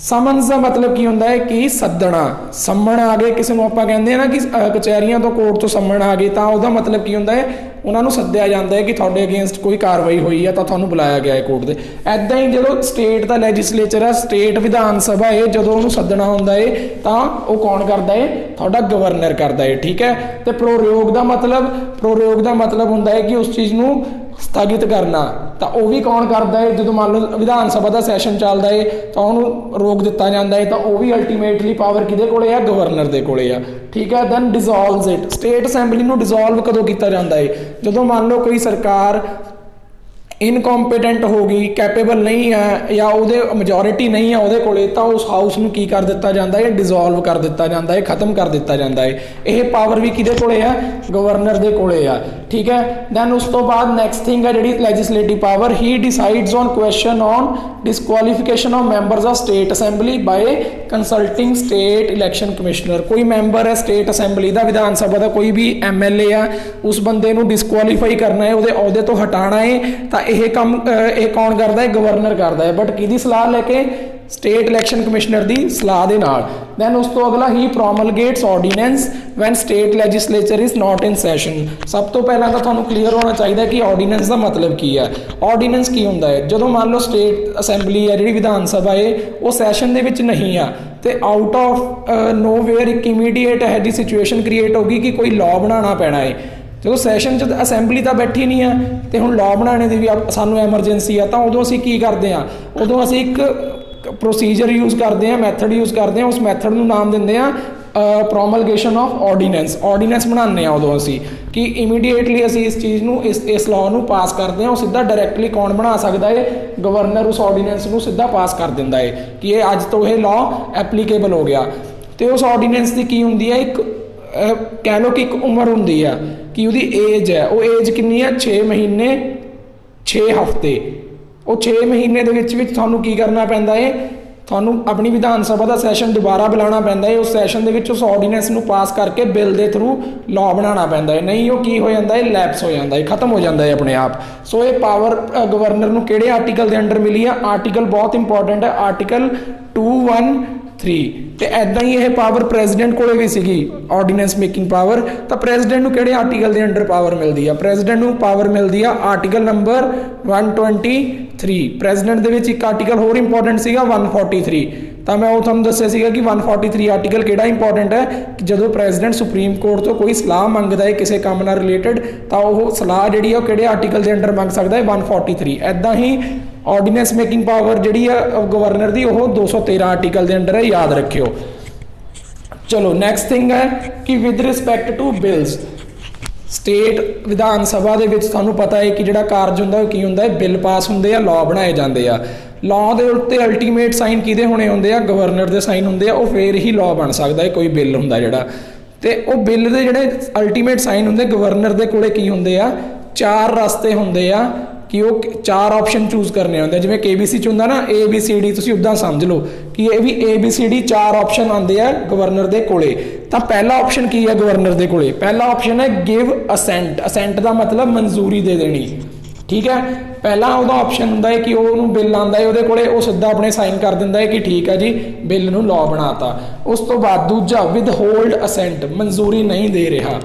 A: ਸਮਨਸ ਦਾ ਮਤਲਬ ਕੀ ਹੁੰਦਾ ਹੈ ਕਿ ਸੱਦਣਾ, ਸੰਮਣ ਆ ਗਏ ਕਿਸੇ ਨੂੰ, ਆਪਾਂ ਕਹਿੰਦੇ ਆ ਨਾ ਕਿ ਕਚਹਿਰੀਆਂ ਤੋਂ, ਕੋਰਟ ਤੋਂ ਸੰਮਣ ਆ ਗਏ, ਤਾਂ ਉਹਦਾ ਮਤਲਬ ਕੀ ਹੁੰਦਾ ਹੈ, ਉਹਨਾਂ ਨੂੰ ਸੱਦਿਆ ਜਾਂਦਾ ਹੈ ਕਿ ਤੁਹਾਡੇ ਅਗੇਂਸਟ ਕੋਈ ਕਾਰਵਾਈ ਹੋਈ ਹੈ ਤਾਂ ਤੁਹਾਨੂੰ ਬੁਲਾਇਆ ਗਿਆ ਹੈ ਕੋਰਟ ਦੇ। ਐਦਾਂ ਹੀ ਜਦੋਂ ਸਟੇਟ ਦਾ ਲੈਜਿਸਲੇਚਰ ਹੈ, ਸਟੇਟ ਵਿਧਾਨ ਸਭਾ ਹੈ, ਜਦੋਂ ਉਹਨੂੰ ਸੱਦਣਾ ਹੁੰਦਾ ਹੈ ਤਾਂ ਉਹ ਕੌਣ ਕਰਦਾ ਹੈ, ਤੁਹਾਡਾ ਗਵਰਨਰ ਕਰਦਾ ਹੈ, ਠੀਕ ਹੈ। ਤੇ ਪ੍ਰੋਰੋਗ ਦਾ ਮਤਲਬ ਹੁੰਦਾ ਹੈ ਕਿ ਉਸ ਚੀਜ਼ ਨੂੰ ਸਥਗਿਤ ਕਰਨਾ, ਤਾਂ ਉਹ ਵੀ ਕੌਣ ਕਰਦਾ ਹੈ, ਜਦੋਂ ਮੰਨ ਲਓ ਵਿਧਾਨ ਸਭਾ ਦਾ ਸੈਸ਼ਨ ਚੱਲਦਾ ਹੈ ਤਾਂ ਉਹਨੂੰ ਰੋਕ ਦਿੱਤਾ ਜਾਂਦਾ ਹੈ, ਤਾਂ ਉਹ ਵੀ ਅਲਟੀਮੇਟਲੀ ਪਾਵਰ ਕਿਹਦੇ ਕੋਲੇ ਆ, ਗਵਰਨਰ ਦੇ ਕੋਲੇ ਆ, ਠੀਕ ਹੈ। Then dissolves it. State assembly ਨੂੰ ਡਿਸੋਲਵ ਕਦੋਂ ਕੀਤਾ ਜਾਂਦਾ ਹੈ, ਜਦੋਂ ਮੰਨ ਲਓ ਕੋਈ ਸਰਕਾਰ ਇਨਕੰਪੀਟੈਂਟ ਹੋ ਗਈ, ਕੈਪੇਬਲ ਨਹੀਂ ਹੈ, ਜਾਂ ਉਹਦੇ ਮੈਜੋਰਿਟੀ ਨਹੀਂ ਹੈ ਉਹਦੇ ਕੋਲੇ, ਤਾਂ ਉਸ ਹਾਊਸ ਨੂੰ ਕੀ ਕਰ ਦਿੱਤਾ ਜਾਂਦਾ ਹੈ, ਡਿਸੋਲਵ ਕਰ ਦਿੱਤਾ ਜਾਂਦਾ ਹੈ, ਖਤਮ ਕਰ ਦਿੱਤਾ ਜਾਂਦਾ ਹੈ। ਇਹ ਪਾਵਰ ਵੀ ਕਿਹਦੇ ਕੋਲੇ ਆ, ਗਵਰਨਰ ਦੇ ਕੋਲੇ ਆ, ਠੀਕ ਹੈ। ਦੈਨ ਉਸ ਤੋਂ ਬਾਅਦ ਨੈਕਸਟ ਥਿੰਗ ਹੈ ਜਿਹੜੀ legislative power, he decides on question on disqualification of members of state assembly by consulting state election commissioner. ਕੋਈ ਮੈਂਬਰ ਹੈ ਸਟੇਟ ਅਸੈਂਬਲੀ ਦਾ, ਵਿਧਾਨ ਸਭਾ ਦਾ ਕੋਈ ਵੀ MLA ਆ, ਉਸ ਬੰਦੇ ਨੂੰ ਡਿਸਕੁਆਲੀਫਾਈ ਕਰਨਾ ਹੈ, ਉਹਦੇ ਅਹੁਦੇ ਤੋਂ ਹਟਾਉਣਾ ਹੈ, ਤਾਂ ਇਹ ਕੰਮ ਇਹ ਕੌਣ ਕਰਦਾ ਹੈ, ਗਵਰਨਰ ਕਰਦਾ ਹੈ, ਬਟ ਕਿਹਦੀ ਸਲਾਹ ਲੈ ਕੇ, ਸਟੇਟ ਇਲੈਕਸ਼ਨ ਕਮਿਸ਼ਨਰ ਦੀ ਸਲਾਹ ਦੇ ਨਾਲ। ਦੈਨ ਉਸ ਤੋਂ ਅਗਲਾ, he promulgates ordinance when state legislature is not in session. ਸਭ ਤੋਂ ਪਹਿਲਾਂ ਤਾਂ ਤੁਹਾਨੂੰ ਕਲੀਅਰ ਹੋਣਾ ਚਾਹੀਦਾ ਕਿ ਆਰਡੀਨੈਂਸ ਦਾ ਮਤਲਬ ਕੀ ਹੈ। ਆਰਡੀਨੈਂਸ ਕੀ ਹੁੰਦਾ ਹੈ, ਜਦੋਂ ਮੰਨ ਲਓ ਸਟੇਟ ਅਸੈਂਬਲੀ ਹੈ ਜਿਹੜੀ, ਵਿਧਾਨ ਸਭਾ ਹੈ, ਉਹ ਸੈਸ਼ਨ ਦੇ ਵਿੱਚ ਨਹੀਂ ਆ, ਤੇ ਆਊਟ ਆਫ ਨੋਵੇਅਰ ਇੱਕ ਇਮੀਡੀਏਟ ਇਹੋ ਜਿਹੀ ਸਿਚੁਏਸ਼ਨ ਕ੍ਰੀਏਟ ਹੋ ਗਈ ਕਿ ਕੋਈ ਲਾਅ ਬਣਾਉਣਾ ਪੈਣਾ ਹੈ। ਜਦੋਂ ਸੈਸ਼ਨ 'ਚ ਅਸੈਂਬਲੀ ਤਾਂ ਬੈਠੀ ਨਹੀਂ ਆ, ਤੇ ਹੁਣ ਲਾਅ ਬਣਾਉਣੇ ਦੀ ਵੀ ਸਾਨੂੰ ਐਮਰਜੈਂਸੀ ਆ, ਤਾਂ ਉਦੋਂ ਅਸੀਂ ਕੀ ਕਰਦੇ ਹਾਂ, ਉਦੋਂ ਅਸੀਂ ਇੱਕ ਪ੍ਰੋਸੀਜਰ ਯੂਜ਼ ਕਰਦੇ ਹਾਂ, ਮੈਥਡ ਯੂਜ਼ ਕਰਦੇ ਹਾਂ, ਉਸ ਮੈਥਡ ਨੂੰ ਨਾਮ ਦਿੰਦੇ ਹਾਂ ਪ੍ਰੋਮਲਗੇਸ਼ਨ ਆਫ ਆਰਡੀਨੈਂਸ। ਆਰਡੀਨੈਂਸ ਬਣਾਉਂਦੇ ਹਾਂ ਉਦੋਂ ਅਸੀਂ ਕਿ ਇਮੀਡੀਏਟਲੀ ਅਸੀਂ ਇਸ ਚੀਜ਼ ਨੂੰ, ਇਸ ਲਾਅ ਨੂੰ ਪਾਸ ਕਰਦੇ ਹਾਂ। ਉਹ ਸਿੱਧਾ ਡਾਇਰੈਕਟਲੀ ਕੌਣ ਬਣਾ ਸਕਦਾ ਹੈ, ਗਵਰਨਰ ਉਸ ਆਰਡੀਨੈਂਸ ਨੂੰ ਸਿੱਧਾ ਪਾਸ ਕਰ ਦਿੰਦਾ ਹੈ ਕਿ ਇਹ ਅੱਜ ਤੋਂ ਇਹ ਲਾਅ ਐਪਲੀਕੇਬਲ ਹੋ ਗਿਆ। ਤੇ ਉਸ ਆਰਡੀਨੈਂਸ ਦੀ ਕੀ ਹੁੰਦੀ ਹੈ, ਇੱਕ कह लो कि एक उम्र होंगी है कि उसकी एज है, वो एज कितनी है 6 महीने 6 हफ्ते। वो 6 महीने दे विच थानू की करना पैंदा है, थानू अपनी विधान सभा का सैशन दोबारा बुलाना पैंदा है, उस सैशन दे विच उस ऑर्डीनेंस नू पास करके बिल के थ्रू लॉ बनाना पैंदा है, नहीं वो की हो जाता है लैप्स हो जाता है, खत्म हो जाता है अपने आप। सो ये पावर गवर्नर नू किहड़े आर्टिकल के अंडर मिली है, आर्टिकल बहुत इंपॉर्टेंट है आर्टिकल 213। तो ऐदा ही यह पावर प्रेजिडेंट को भी सी ऑर्डीनेंस मेकिंग पावर, तो प्रेजिडेंट को किहड़े आर्टिकल के अंडर पावर मिलती है, प्रेजिडेंट को पावर मिलती है आर्टिकल नंबर 123। प्रेजिडेंट के एक आर्टिकल होर इंपॉर्टेंट सीगा 143, तो मैं वो तुहानूं दस्सिया सीगा कि 143 आर्टिकल किहड़ा इंपॉर्टेंट है कि जो प्रेजिडेंट सुप्रीम कोर्ट तो कोई सलाह मंगता है किसी काम नाल रिलेटेड, तो वह सलाह जिहड़ी है किहड़े आर्टिकल के अंडर मंग सकता है 143। ऐदा ही ऑर्डीनेंस मेकिंग पावर जिहड़ी है गवर्नर की वो 213 आर्टिकल के अंडर है, याद रखियो। चलो नैक्सट थिंग है कि with respect to bills, state Vidhan Sabha के थानू पता है कि जिहड़ा कारज हुंदा की हुंदा है, बिल पास हुंदे आ, लॉ बनाए जाते हैं। लॉ के उत्ते अल्टीमेट साइन किहदे होने हुंदे आ, गवर्नर के साइन हुंदे आ, फिर ही लॉ बन सकता है कोई बिल हुंदा जिहड़ा। ते वो बिल के जिहड़े अल्टीमेट साइन हुंदे गवर्नर के कोले की हुंदे आ, 4 रस्ते हुंदे आ कि वो 4 ऑप्शन चूज करने होंगे, जिवें KBC च हुंदा ना ABCD, तुसीं उदां समझ लो कि ये भी ABCD 4 ऑप्शन आते हैं गवर्नर के कोले। तो पहला ऑप्शन की है गवर्नर के कोले, पहला ऑप्शन है गिव असेंट। असेंट का मतलब मंजूरी दे देनी, ठीक है। पहला वह ऑप्शन होंदा है कि वो बिल आता है वो कोले, वो सीधा अपने साइन कर दिंदा है कि ठीक है जी बिल नूं लॉ बनाता। उस तो बाद दूजा विद होल्ड असेंट, मंजूरी नहीं दे रहा,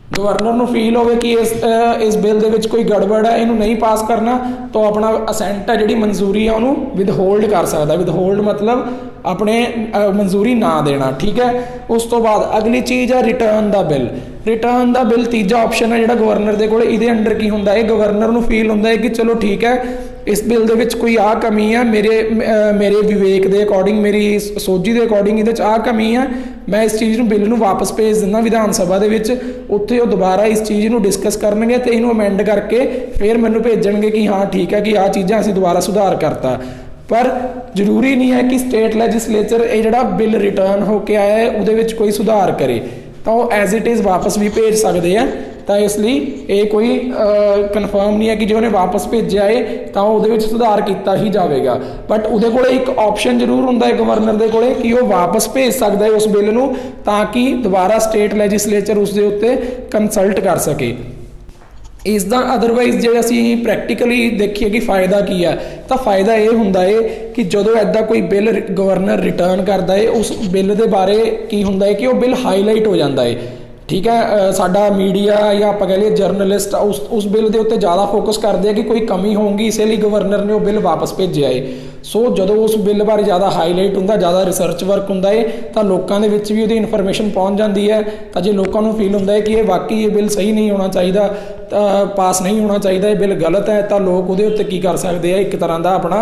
A: गवर्नर नूं फील होवे कि इस बिल दे विच कोई गड़बड़ है, इनू नहीं पास करना, तो अपना असेंट है जिहड़ी मंजूरी है उन्होंने विद होल्ड कर सकता। विद होल्ड मतलब अपने मंजूरी ना देना, ठीक है। उस तो बाद अगली चीज़ है return the bill. Return the bill Teeja option है जिहड़ा गवर्नर के कोल, इहदे अंडर की हुंदा है, गवर्नर नूं फील हुंदा है कि चलो ठीक है इस बिल दे विच कोई आ कमी है, मेरे विवेक के अकॉर्डिंग, मेरी सोची के अकॉर्डिंग इहदे च आ कमी है, मैं इस चीज़ नूं बिल नूं वापस भेज दिंदा विधान सभा दे विच, उत्थे वो दोबारा इस चीज़ नूं डिस्कस करनगे तो इनू अमेंड करके फिर मैनूं भेजणगे कि हाँ ठीक है कि आ चीज़ां असीं दोबारा सुधार करता। पर जरूरी नहीं है कि स्टेट लैजिस्लेचर ये जिहड़ा बिल रिटर्न होके आया है उहदे विच कोई सुधार करे, तो वो एज इट इज़ वापस भी भेज सकते हैं। तो इसलिए ये कोई कन्फर्म नहीं है कि जो उन्हें वापस भेजा है तो वो सुधार किया ही जाएगा, बट उहदे कोले एक ऑप्शन जरूर हुंदा है गवर्नर के कोले कि वो वापस भेज सकता है उस बिल नूं, ताकि दोबारा स्टेट लैजिस्लेचर उसके उत्ते कंसल्ट कर सके। इसका अदरवाइज जो असी प्रैक्टिकली देखिए कि फ़ायदा की है, तो फ़ायदा ये हुंदा है कि जो ऐदा कोई बिल गवर्नर रिटर्न करता है उस बिल के बारे की हुंदा है कि वह बिल हाईलाइट हो जाता है, ठीक है। साडा मीडिया या आप कह लीए जर्नलिस्ट उस बिल के उत्ते ज़्यादा फोकस करते हैं कि कोई कमी होगी, इसलिए गवर्नर ने वो बिल वापस भेजा है। सो जो उस बिल बारे ज़्यादा हाईलाइट होंदा, ज़्यादा रिसर्च वर्क होंदा है, तो लोगों के विच भी उहदी इन्फॉर्मेशन पहुँच जाती है। तो जो लोगों को फील होंदा है कि ये वाकई ये बिल सही नहीं होना चाहिए, पास नहीं होना चाहिए, ये बिल गलत है, तो लोग उहदे उत्ते की कर सकते हैं, एक तरह का अपना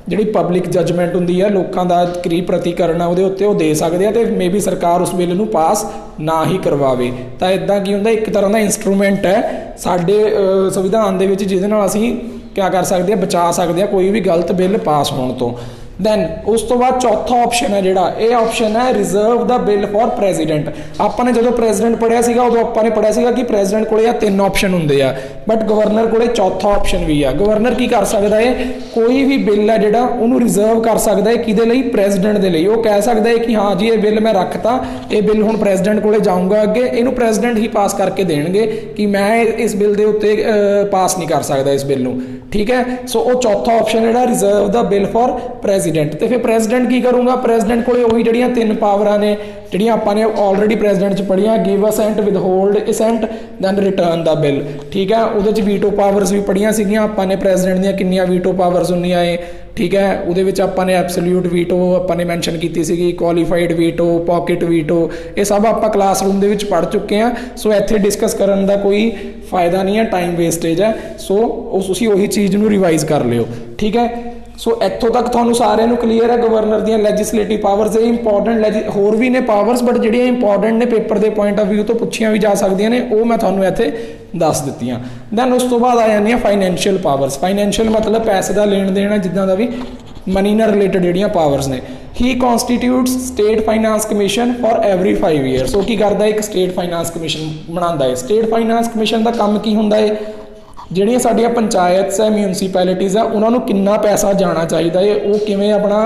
A: जिहड़ी पब्लिक जजमेंट होंदी है, लोगों का की प्रतिकरण है उहदे उत्ते वो दे सकते हैं, तो मे बी सरकार उस बिल नूं पास ना ही करवावे। तो इदां की हुंदा एक तरह का इंस्ट्रूमेंट है साडे संविधान दे विच जिहदे नाल असीं क्या कर सकते हैं, बचा सकते हैं कोई भी गलत बिल पास होने तो। दैन उस तो बाद चौथा ऑप्शन है जिहड़ा, ये ऑप्शन है reserve the bill for president. आपने जो प्रेजिडेंट पढ़िया सीगा उदों आपने पढ़िया सीगा कि प्रेजिडेंट कोले 3 ऑप्शन होंदे आ, बट गवर्नर कोले चौथा ऑप्शन भी है। गवर्नर की कर सकता है, कोई भी बिल है जिहड़ा उहनूं रिजर्व कर सकता है, किहदे लई, प्रेजिडेंट दे लई। वो कह सकता है कि हाँ जी ये बिल मैं रखता, ये बिल हुण प्रेजिडेंट कोले जाऊँगा अगे, इहनूं प्रेजिडेंट ही पास करके देणगे कि मैं इस बिल के उत्ते पास नहीं कर सकता इस बिल नूं, ठीक है। सो वो चौथा ऑप्शन जिहड़ा reserve the bill for president. तो फिर प्रेजिडेंट की करूँगा, प्रेजिडेंट को वही जिहड़ियां 3 पावरां ने जिहड़ियां आपां ऑलरेडी प्रेजिडेंट च पढ़ियां, give assent, with hold assent, then return the bill, ठीक है। उहदे च वीटो पावर्स भी पढ़ियां सीगियां आपां ने, प्रेजिडेंट दीयां किन्नियां वीटो पावर्स हुंदियां है, ठीक है। उहदे विच आपां ने एब्सोल्यूट वीटो आपां ने मैंशन कीती सीगी, क्वालीफाइड वीटो, पॉकेट वीटो, ये सब आपां क्लासरूम दे विच पढ़ चुके हैं। सो इत्थे डिस्कस करन दा कोई फायदा नहीं है, टाइम वेस्टेज है। सो तुसीं उही चीज़ नूं रिवाइज कर लिओ, ठीक है। सो इत्थों तक तुहानूं सारिਆਂ ਨੂੰ क्लीयर है गवर्नर ਦੀਆਂ लैजिस्लेटिव पावर्स। ये इंपॉर्टेंट होर भी ने पावर्स, बट ਜਿਹੜੀਆਂ इंपॉर्टेंट ने पेपर के पॉइंट ऑफ व्यू तो ਪੁੱਛੀਆਂ भी जा ਸਕਦੀਆਂ ਨੇ, ਉਹ मैं ਤੁਹਾਨੂੰ ਇੱਥੇ ਦੱਸ ਦਿੱਤੀਆਂ। दैन उस तो बाद आ ਜਾਂਦੀਆਂ फाइनैंशियल पावर्स। फाइनैंशियल मतलब पैसे का लेन देन है, जिद्दां दा भी ਮਨੀ ਨਾਲ ਰਿਲੇਟਡ ਜਿਹੜੀਆਂ ਪਾਵਰਸ ਨੇ। He constitutes state finance commission for every 5 years. ਉਹ ਕੀ ਕਰਦਾ ਹੈ, ਇੱਕ ਸਟੇਟ ਫਾਈਨਾਂਸ ਕਮਿਸ਼ਨ ਬਣਾਉਂਦਾ ਹੈ। ਸਟੇਟ ਫਾਈਨਾਂਸ ਕਮਿਸ਼ਨ ਦਾ ਕੰਮ ਕੀ ਹੁੰਦਾ ਹੈ, ਜਿਹੜੀਆਂ ਸਾਡੀਆਂ ਪੰਚਾਇਤਸ ਹੈ, ਮਿਊਨਿਸਪੈਲਿਟੀਜ਼ ਆ, ਉਹਨਾਂ ਨੂੰ ਕਿੰਨਾ ਪੈਸਾ ਜਾਣਾ ਚਾਹੀਦਾ ਹੈ, ਉਹ ਕਿਵੇਂ ਆਪਣਾ,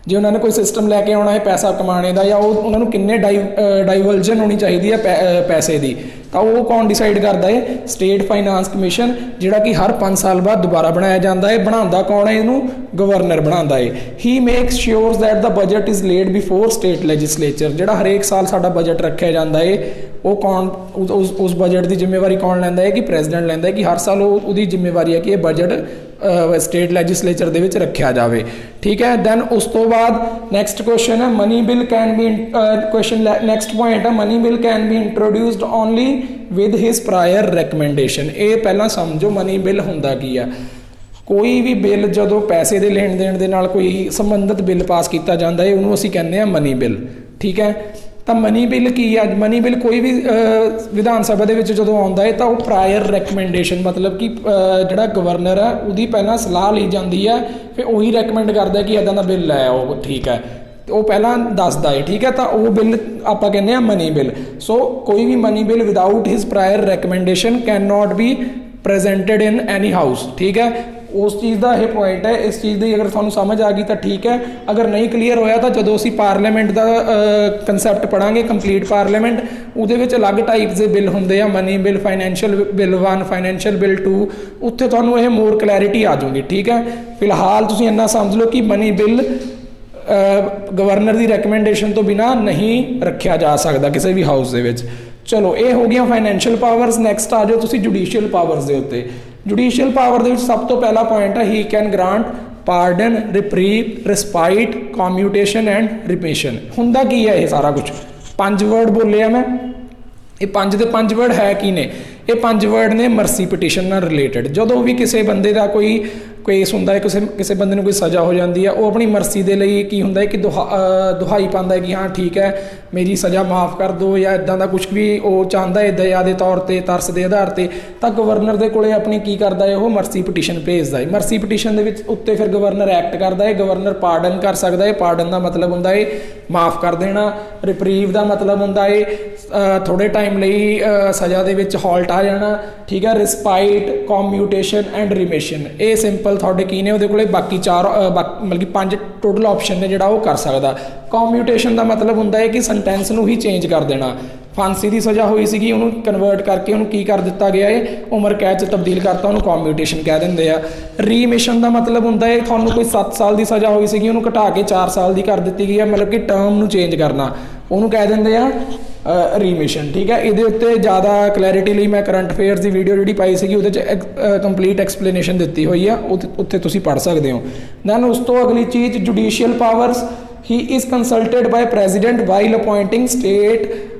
A: ਜੇ ਉਹਨਾਂ ਨੇ ਕੋਈ ਸਿਸਟਮ ਲੈ ਕੇ ਆਉਣਾ ਹੈ ਪੈਸਾ ਕਮਾਉਣੇ ਦਾ, ਜਾਂ ਉਹ ਉਹਨਾਂ ਨੂੰ ਕਿੰਨੇ ਡਾਈਵਰਜਨ ਹੋਣੀ ਚਾਹੀਦੀ ਹੈ ਪੈਸੇ ਦੀ, ਤਾਂ ਉਹ ਕੌਣ ਡਿਸਾਈਡ ਕਰਦਾ ਹੈ, ਸਟੇਟ ਫਾਈਨਾਂਸ ਕਮਿਸ਼ਨ, ਜਿਹੜਾ ਕਿ ਹਰ 5 ਸਾਲ ਬਾਅਦ ਦੁਬਾਰਾ ਬਣਾਇਆ ਜਾਂਦਾ ਹੈ। ਬਣਾਉਂਦਾ ਕੌਣ ਹੈ ਇਹਨੂੰ, ਗਵਰਨਰ ਬਣਾਉਂਦਾ ਹੈ। He makes sure that the budget is laid before state legislature. ਜਿਹੜਾ ਹਰੇਕ ਸਾਲ ਸਾਡਾ ਬਜਟ ਰੱਖਿਆ ਜਾਂਦਾ ਹੈ, ਉਹ ਕੌਣ, ਉਸ ਬਜਟ ਦੀ ਜ਼ਿੰਮੇਵਾਰੀ ਕੌਣ ਲੈਂਦਾ ਹੈ, ਕਿ ਪ੍ਰੈਜ਼ੀਡੈਂਟ ਲੈਂਦਾ ਹੈ, ਕਿ ਹਰ ਸਾਲ ਉਹਦੀ ਜ਼ਿੰਮੇਵਾਰੀ ਹੈ ਕਿ ਇਹ ਬਜਟ ਸਟੇਟ ਲੈਜਿਸਲੇਚਰ ਦੇ ਵਿੱਚ ਰੱਖਿਆ ਜਾਵੇ। ਠੀਕ ਹੈ। ਦੈਨ ਉਸ ਤੋਂ ਬਾਅਦ ਨੈਕਸਟ ਕੁਐਸਚਨ ਹੈ, money bill can be, question next point ਹੈ, money bill can be introduced only with his prior recommendation. ਇਹ ਪਹਿਲਾਂ ਸਮਝੋ ਮਨੀ ਬਿੱਲ ਹੁੰਦਾ ਕੀ ਆ। ਕੋਈ ਵੀ ਬਿੱਲ ਜਦੋਂ ਪੈਸੇ ਦੇ ਲੈਣ ਦੇਣ ਦੇ ਨਾਲ ਕੋਈ ਸੰਬੰਧਿਤ ਬਿੱਲ ਪਾਸ ਕੀਤਾ ਜਾਂਦਾ ਹੈ, ਉਹਨੂੰ ਅਸੀਂ ਕਹਿੰਦੇ ਹਾਂ ਮਨੀ ਬਿੱਲ। ਠੀਕ ਹੈ। ਤਾਂ ਮਨੀ ਬਿੱਲ ਕੀ ਆ, ਮਨੀ ਬਿੱਲ ਕੋਈ ਵੀ ਵਿਧਾਨ ਸਭਾ ਦੇ ਵਿੱਚ ਜਦੋਂ ਆਉਂਦਾ ਹੈ ਤਾਂ ਉਹ ਪ੍ਰਾਇਰ ਰეკਮੈਂਡੇਸ਼ਨ, ਮਤਲਬ ਕਿ ਜਿਹੜਾ ਗਵਰਨਰ ਹੈ ਉਹਦੀ ਪਹਿਲਾਂ ਸਲਾਹ ਲਈ ਜਾਂਦੀ ਹੈ, ਫਿਰ ਉਹੀ ਰეკਮੈਂਡ ਕਰਦਾ ਕਿ ਇੱਦਾਂ ਦਾ ਬਿੱਲ ਲੈ ਆਓ। ਠੀਕ ਹੈ। ਉਹ ਪਹਿਲਾਂ ਦੱਸਦਾ ਹੈ। ਠੀਕ ਹੈ। ਤਾਂ ਉਹ ਬਿੱਲ ਆਪਾਂ ਕਹਿੰਦੇ ਹਾਂ ਮਨੀ ਬਿੱਲ। ਸੋ ਕੋਈ ਵੀ money bill without his prior recommendation can not be presented in any house. ਠੀਕ ਹੈ। ਉਸ ਚੀਜ਼ ਦਾ ਇਹ ਪੁਆਇੰਟ ਹੈ। ਇਸ ਚੀਜ਼ ਦੀ ਅਗਰ ਤੁਹਾਨੂੰ ਸਮਝ ਆ ਗਈ ਤਾਂ ਠੀਕ ਹੈ, ਅਗਰ ਨਹੀਂ ਕਲੀਅਰ ਹੋਇਆ ਤਾਂ ਜਦੋਂ ਅਸੀਂ ਪਾਰਲੀਮੈਂਟ ਦਾ ਕੰਸੈਪਟ ਪੜ੍ਹਾਂਗੇ, ਕੰਪਲੀਟ ਪਾਰਲੀਮੈਂਟ, ਉਹਦੇ ਵਿੱਚ ਅਲੱਗ ਟਾਈਪਸ ਦੇ ਬਿੱਲ ਹੁੰਦੇ ਆ, money bill, financial bill 1, financial bill 2, ਉੱਥੇ ਤੁਹਾਨੂੰ ਇਹ ਮੋਰ ਕਲੈਰਿਟੀ ਆ ਜਾਊਗੀ। ਠੀਕ ਹੈ। ਫਿਲਹਾਲ ਤੁਸੀਂ ਇੰਨਾ ਸਮਝ ਲਓ ਕਿ ਮਨੀ ਬਿੱਲ ਗਵਰਨਰ ਦੀ ਰეკਮੈਂਡੇਸ਼ਨ ਤੋਂ ਬਿਨਾਂ ਨਹੀਂ ਰੱਖਿਆ ਜਾ ਸਕਦਾ ਕਿਸੇ ਵੀ ਹਾਊਸ ਦੇ ਵਿੱਚ। ਚਲੋ, ਇਹ ਹੋ ਗਈਆਂ ਫਾਈਨੈਂਸ਼ੀਅਲ ਪਾਵਰਸ। ਨੈਕਸਟ ਆ ਜਾਓ ਤੁਸੀਂ ਜੁਡੀਸ਼ੀਅਲ ਪਾਵਰਸ ਦੇ ਉੱਤੇ। ਜੁਡੀਸ਼ੀਅਲ ਪਾਵਰ ਦੇ ਵਿੱਚ ਸਭ ਤੋਂ ਪਹਿਲਾ ਪੁਆਇੰਟ ਹੈ, he can grant pardon, reprieve, respite, commutation and remission. ਹੁੰਦਾ ਕੀ ਹੈ ਇਹ ਸਾਰਾ ਕੁਝ? 5 ਵਰਡ ਬੋਲੇ ਆ ਮੈਂ। ਇਹ 5 ਦੇ 5 ਵਰਡ ਹੈ ਕੀ ਨੇ? ਇਹ 5 ਵਰਡ ਨੇ ਮਰਸੀ ਪਟੀਸ਼ਨ ਨਾਲ ਰਿਲੇਟਡ। ਜਦੋਂ ਵੀ ਕਿਸੇ ਬੰਦੇ ਦਾ ਕੋਈ ਕੇਸ ਹੁੰਦਾ ਹੈ, ਕਿਸੇ ਬੰਦੇ ਨੂੰ ਕੋਈ ਸਜ਼ਾ ਹੋ ਜਾਂਦੀ ਹੈ, ਉਹ ਆਪਣੀ ਮਰਸੀ ਦੇ ਲਈ ਕੀ ਹੁੰਦਾ ਹੈ ਕਿ ਦੁਹਾਈ ਪਾਉਂਦਾ ਹੈ ਕਿ ਹਾਂ ਠੀਕ ਹੈ ਮੇਰੀ ਸਜ਼ਾ ਮਾਫ ਕਰ ਦਿਓ, ਜਾਂ ਇੱਦਾਂ ਦਾ ਕੁਛ ਵੀ ਉਹ ਚਾਹੁੰਦਾ ਹੈ ਦਇਆ ਦੇ ਤੌਰ 'ਤੇ, ਤਰਸ ਦੇ ਆਧਾਰ 'ਤੇ, ਤਾਂ ਗਵਰਨਰ ਦੇ ਕੋਲੇ ਆਪਣੀ ਕੀ ਕਰਦਾ ਹੈ, ਉਹ ਮਰਸੀ ਪਟੀਸ਼ਨ ਭੇਜਦਾ ਹੈ। ਮਰਸੀ ਪਟੀਸ਼ਨ ਦੇ ਵਿੱਚ ਉੱਤੇ ਫਿਰ ਗਵਰਨਰ ਐਕਟ ਕਰਦਾ ਹੈ। ਗਵਰਨਰ ਪਾਰਡਨ ਕਰ ਸਕਦਾ ਹੈ। ਪਾਰਡਨ ਦਾ ਮਤਲਬ ਹੁੰਦਾ ਹੈ ਮਾਫ ਕਰ ਦੇਣਾ। ਰਿਪਰੀਵ ਦਾ ਮਤਲਬ ਹੁੰਦਾ ਹੈ ਥੋੜ੍ਹੇ ਟਾਈਮ ਲਈ ਸਜ਼ਾ ਦੇ ਵਿੱਚ ਹੌਲਟ ਆ ਜਾਣਾ। ਠੀਕ ਹੈ। ਰਿਸਪਾਈਟ, ਕਮਿਊਟੇਸ਼ਨ ਐਂਡ ਰਿਮਿਸ਼ਨ, ਇਹ ਸਿੰਪਲ ਤੁਹਾਡੇ ਕੀ ਨੇ ਉਹਦੇ ਕੋਲੇ। ਬਾਕੀ 4 ਮਤਲਬ ਕਿ 5 ਟੋਟਲ ਆਪਸ਼ਨ ਨੇ ਜਿਹੜਾ ਉਹ ਕਰ ਸਕਦਾ। ਕਮਿਊਟੇਸ਼ਨ ਦਾ ਮਤਲਬ ਹੁੰਦਾ ਹੈ ਕਿ ਸੈਂਟੈਂਸ ਨੂੰ ਹੀ ਚੇਂਜ ਕਰ ਦੇਣਾ। ਫਾਂਸੀ ਦੀ ਸਜ਼ਾ ਹੋਈ ਸੀਗੀ, ਉਹਨੂੰ ਕਨਵਰਟ ਕਰਕੇ ਉਹਨੂੰ ਕੀ ਕਰ ਦਿੱਤਾ ਗਿਆ ਹੈ, ਉਮਰ ਕੈਦ 'ਚ ਤਬਦੀਲ ਕਰਤਾ, ਉਹਨੂੰ ਕਮਿਊਟੇਸ਼ਨ ਕਹਿ ਦਿੰਦੇ ਆ। ਰੀਮਿਸ਼ਨ ਦਾ ਮਤਲਬ ਹੁੰਦਾ ਹੈ ਤੁਹਾਨੂੰ ਕੋਈ 7 ਸਾਲ ਦੀ ਸਜ਼ਾ ਹੋਈ ਸੀਗੀ, ਉਹਨੂੰ ਘਟਾ ਕੇ 4 ਸਾਲ ਦੀ ਕਰ ਦਿੱਤੀ ਗਈ ਹੈ, ਮਤਲਬ ਕਿ ਟਰਮ ਨੂੰ ਚੇਂਜ ਕਰਨਾ, ਉਹਨੂੰ ਕਹਿ ਦਿੰਦੇ ਆ ਰੀਮਿਸ਼ਨ। ਠੀਕ ਹੈ। ਇਹਦੇ ਉੱਤੇ ਜ਼ਿਆਦਾ ਕਲੈਰਿਟੀ ਲਈ ਮੈਂ ਕਰੰਟ ਅਫੇਅਰਸ ਦੀ ਵੀਡੀਓ ਜਿਹੜੀ ਪਾਈ ਸੀਗੀ ਉਹਦੇ 'ਚ ਕੰਪਲੀਟ ਐਕਸਪਲੇਨੇਸ਼ਨ ਦਿੱਤੀ ਹੋਈ ਆ, ਉੱਥੇ ਤੁਸੀਂ ਪੜ੍ਹ ਸਕਦੇ ਹੋ। ਦੈਨ ਉਸ ਤੋਂ ਅਗਲੀ ਚੀਜ਼ judicial powers. He is consulted by president while appointing state